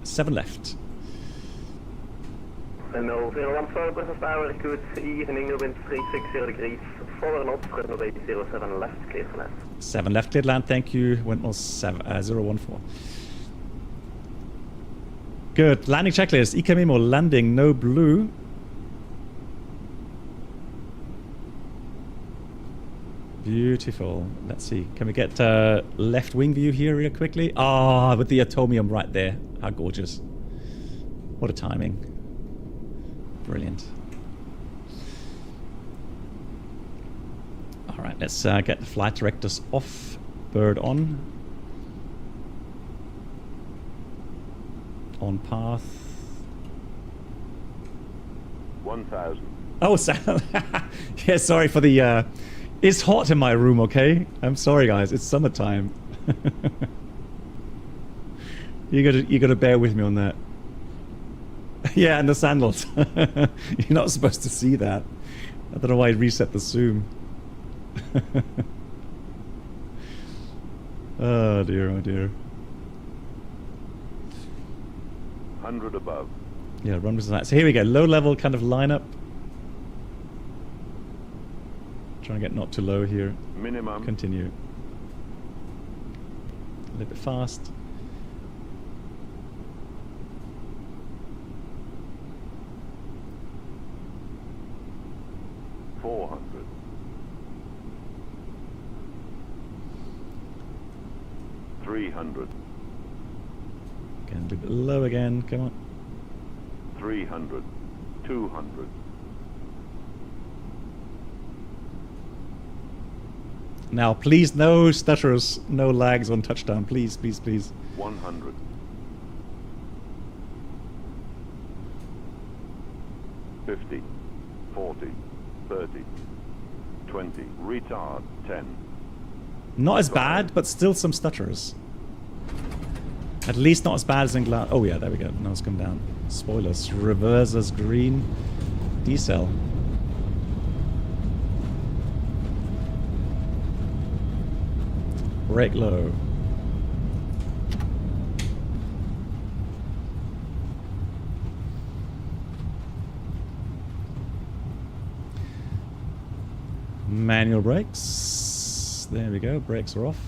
7 left. Windmill 014, Brussels Tower, good evening, wind 360 degrees, forward knots, runway 07 left, clear for land. 7 left, clear land, thank you, Windmill 014. Good, landing checklist, EKMIMO landing, no blue. Beautiful. Let's see. Can we get left wing view here real quickly? Ah, with the atomium right there. How gorgeous. What a timing. Brilliant. All right, let's get the flight directors off. Bird on. On path. 1,000. Oh, yeah, sorry for the... it's hot in my room, okay? I'm sorry, guys. It's summertime. You gotta bear with me on that. Yeah, and the sandals. You're not supposed to see that. I don't know why I reset the zoom. Oh dear, oh dear. 100 above. Yeah, run with that. So here we go. Low level kind of lineup. Trying to get not too low here. Minimum. Continue. A little bit fast. $300. Again, a bit low again. Come on. 300. 200. Now, please, no stutters, no lags on touchdown. Please, please, please. 100. 50. 40. 30. 20. Retard. 10. Not as bad, but still some stutters. At least not as bad as in Glasgow. Oh yeah, there we go. Now it's come down. Spoilers. Reverses green. Decel. Brake low. Manual brakes. There we go. Brakes are off.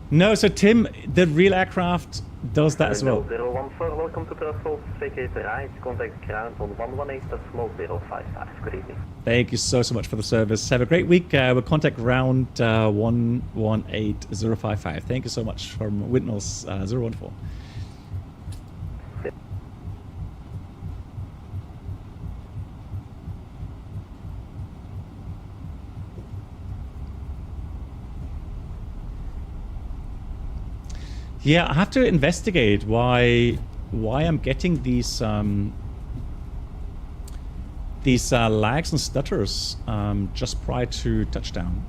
No, so Tim, the real aircraft does that as well. 014, welcome to Brussels. Vacate right, contact ground on 118.055. Good evening. Thank you so much for the service. Have a great week. We'll contact round 118055. Thank you so much from Windmills 014. Yeah, I have to investigate why I'm getting these lags and stutters just prior to touchdown.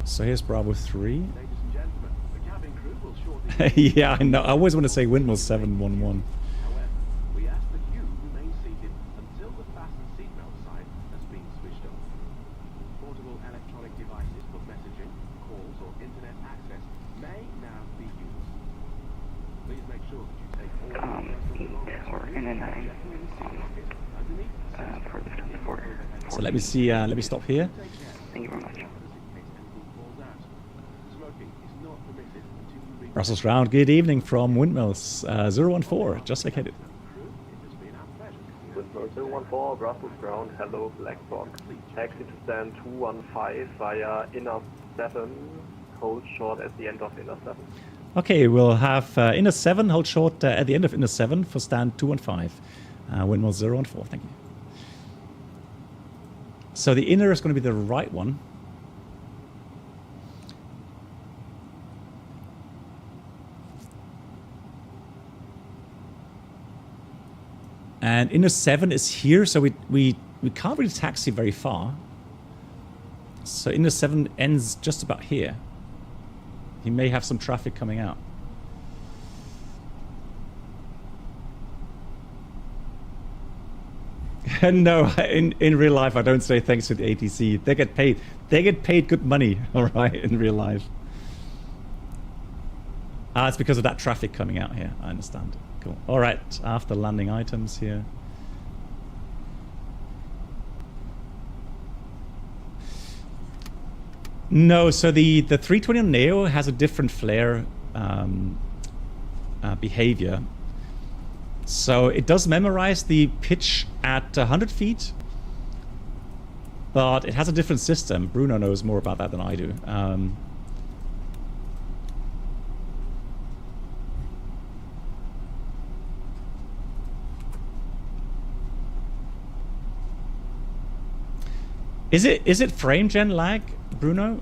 So here's Bravo 3. Ladies and gentlemen, the cabin crew will shortly... Yeah, I know. I always want to say Windmill 711. However, we ask that you remain seated until the fasten seatbelt sign has been switched off. Portable electronic devices for messaging, calls or internet access may now be used. Please make sure that you take all personal belongings or in a 9. in the seat pocket underneath the seat. For the 74. So let me see. Let me stop here. Thank you very much. Smoking is not permitted until you reach Brussels round. Good evening from Windmills 014. Just located. crew. It has been our pleasure. Windmill 014, Brussels ground, hello, black box. Taxi to stand 215 via inner 7, hold short at the end of inner 7. Okay, we'll have inner 7, hold short at the end of inner 7 for stand 215. Windmill 014, thank you. So the inner is going to be the right one. And inner 7 is here, so we can't really taxi very far. So inner 7 ends just about here. He may have some traffic coming out. No, in real life, I don't say thanks to the ATC. They get paid. They get paid good money, all right, in real life. It's because of that traffic coming out here. I understand. Cool. All right, after landing items here. No, so the 321 Neo has a different flare behavior. So it does memorize the pitch at 100 feet, but it has a different system. Bruno knows more about that than I do. Is it frame gen lag, Bruno?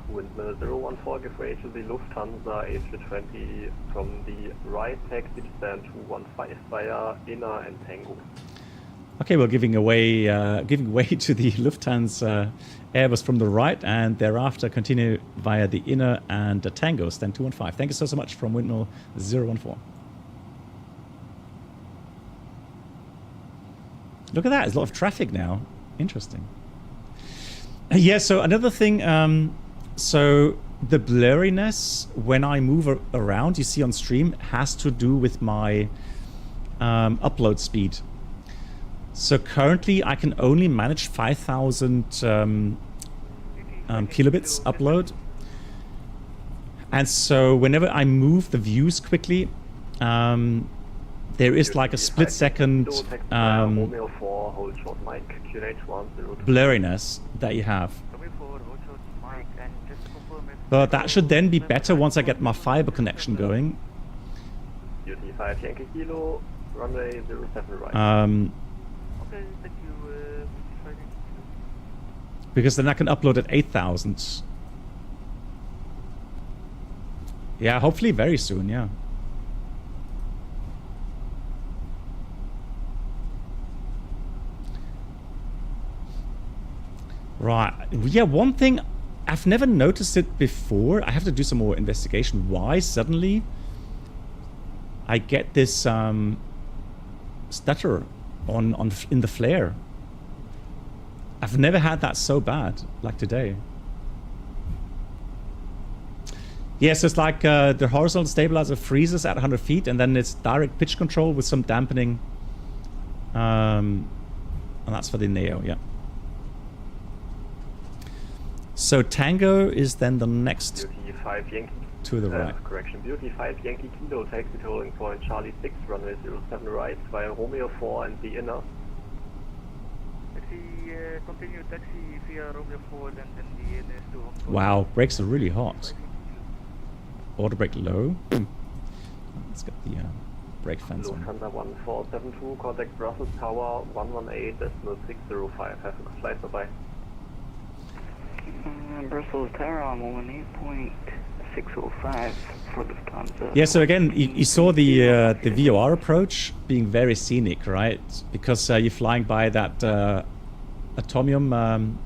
Windmill 014, give way to the Lufthansa A320 from the right, taxi to stand 215 via Inner and Tango. Okay, we're giving way to the Lufthansa Airbus from the right, and thereafter continue via the Inner and the Tango, stand 215. Thank you so much from Windmill 014. Look at that, there's a lot of traffic now. Interesting. Yeah, so another thing, so the blurriness when I move around, you see on stream, has to do with my upload speed. So currently I can only manage 5,000 kilobits upload. And so whenever I move the views quickly, there is like a split second blurriness that you have. But that should then be better once I get my fiber connection going. Because then I can upload at 8,000. Yeah, hopefully very soon, yeah. Right, yeah, one thing, I've never noticed it before. I have to do some more investigation. Why suddenly I get this stutter in the flare? I've never had that so bad like today. Yes, it's like the horizontal stabilizer freezes at 100 feet, and then it's direct pitch control with some dampening, and that's for the Neo, yeah. So Tango is then the next to the right. Correction, Beauty 5 Yankee Kilo, taxi to holding point Charlie 6, runway 07 right, via Romeo 4 and the Inner. Taxi, continue taxi via Romeo 4 and then the Inner to home point. Wow, brakes are really hot. Auto brake low. Let's get the brake fence on. Lufthansa 1472, contact Brussels Tower 118.605. Have a good flight, bye-bye. Brussels Tower on 118.605 for Lufthansa. Yeah, so again, you saw the VOR approach being very scenic, right? Because you're flying by that atomium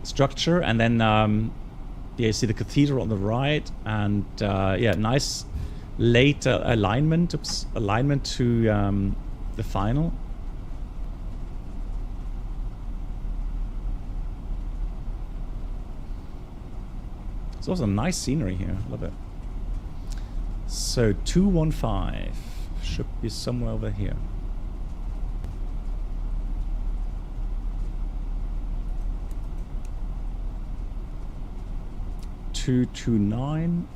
structure, and then yeah, you see the cathedral on the right, and yeah, nice late alignment to the final. It's also nice scenery here. Love it. So 215 should be somewhere over here. Two 229,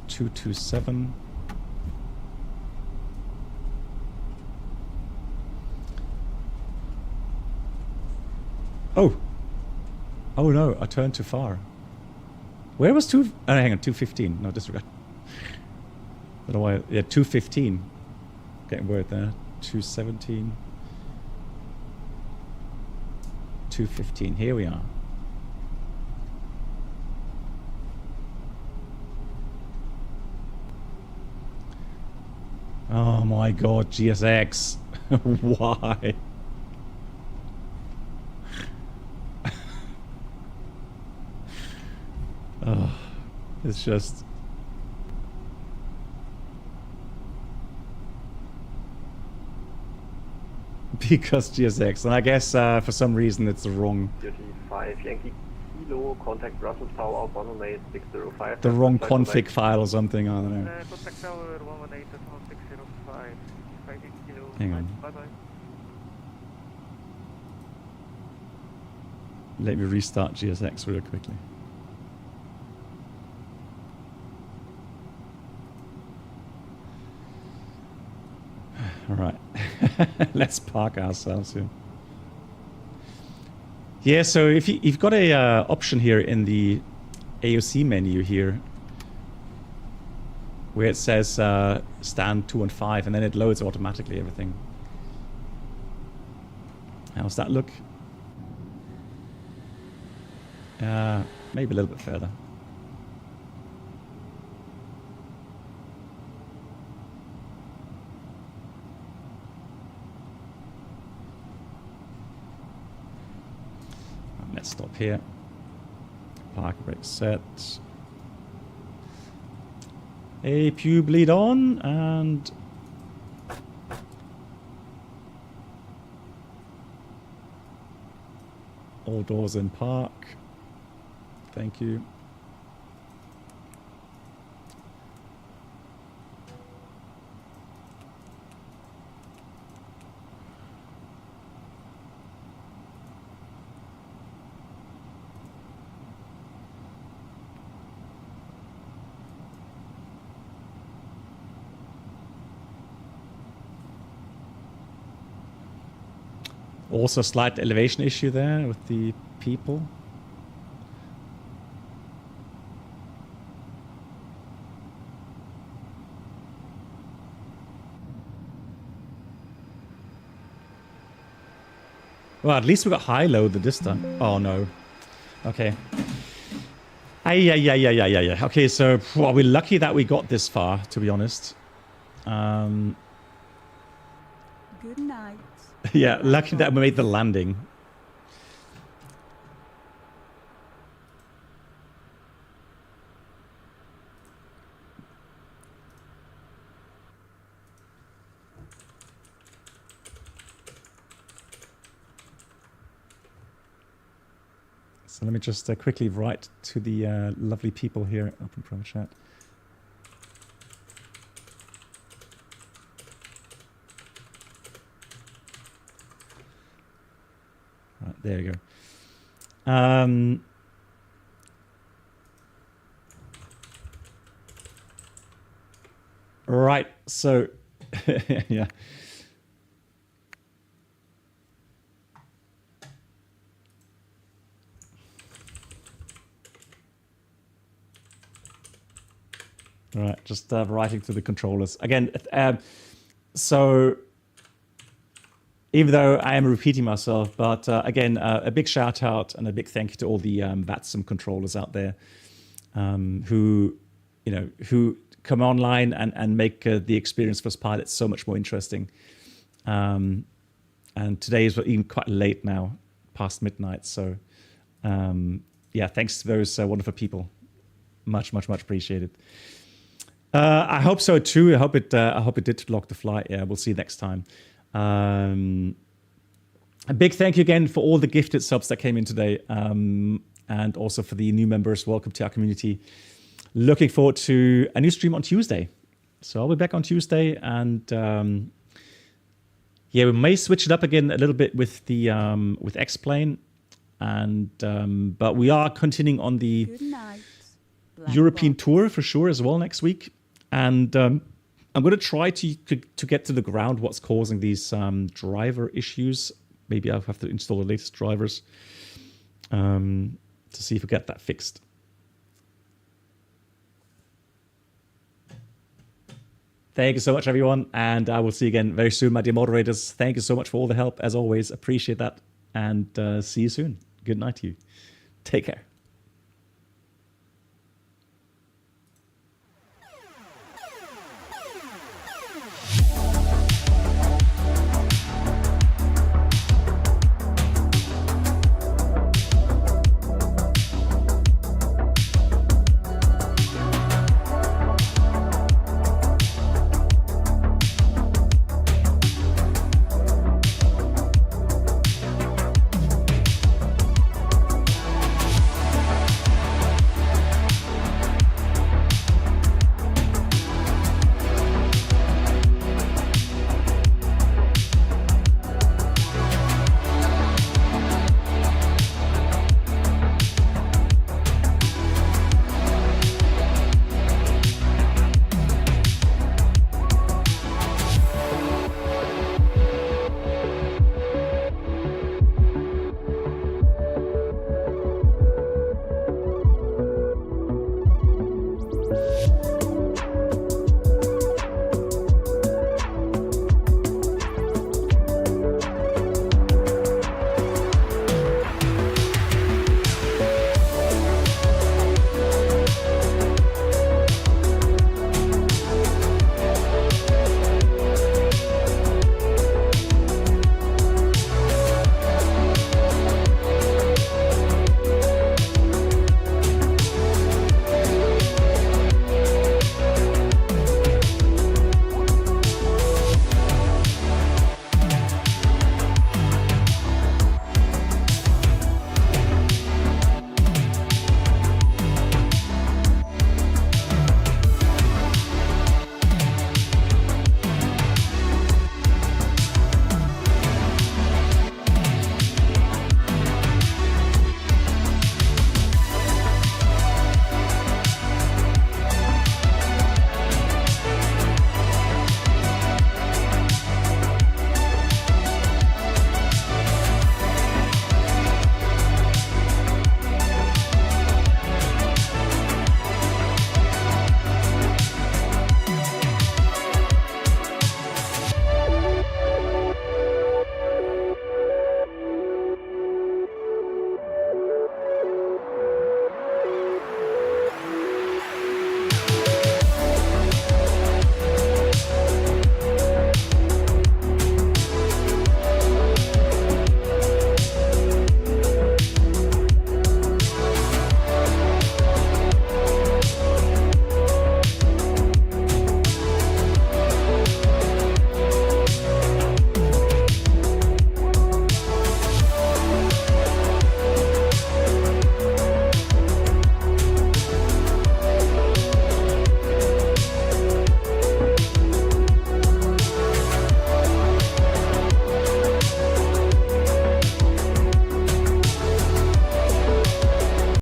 227. Oh. Oh no, I turned too far. Where was hang on, 215. No, disregard. I don't know why. Yeah, 215. Getting word there. 217. 215. Here we are. Oh my god, GSX. Why? Oh, it's just... because GSX, and I guess for some reason it's the wrong... 35 Yankee Kilo, contact Brussels Tower 118.605. The wrong config file or something, I don't know. Contact Tower 118.605. Hang on. Bye-bye. Let me restart GSX real quickly. All right, let's park ourselves here. Yeah, so if you've got a option here in the AOC menu here, where it says stand 2 and 5, and then it loads automatically everything. How's that look? Maybe a little bit further. Let's stop here. Park brake set. A pube lead on, and all doors in park. Thank you. Also a slight elevation issue there with the people. Well, at least we got high load this time. Oh no. Okay. Yeah. Okay, so well, we're lucky that we got this far, to be honest. Good night. Yeah, lucky that we made the landing. So let me just quickly write to the lovely people here. Open private chat. Right, there you go. Right, so yeah. Right, just writing to the controllers again. So even though I am repeating myself, but again, a big shout out and a big thank you to all the VATSIM controllers out there who come online and make the experience for us pilots so much more interesting. And today is even quite late now, past midnight. So yeah, thanks to those wonderful people. Much appreciated. I hope so too. I hope it did lock the flight. Yeah, we'll see you next time. A big thank you again for all the gifted subs that came in today, and also for the new members. Welcome to our community. Looking forward to a new stream on Tuesday. So I'll be back on Tuesday, and yeah, we may switch it up again a little bit with the with X-Plane, and but we are continuing on the European tour for sure as well next week, and I'm going to try to get to the ground what's causing these driver issues. Maybe I'll have to install the latest drivers to see if we get that fixed. Thank you so much, everyone, and I will see you again very soon, my dear moderators. Thank you so much for all the help, as always. Appreciate that, and see you soon. Good night to you. Take care.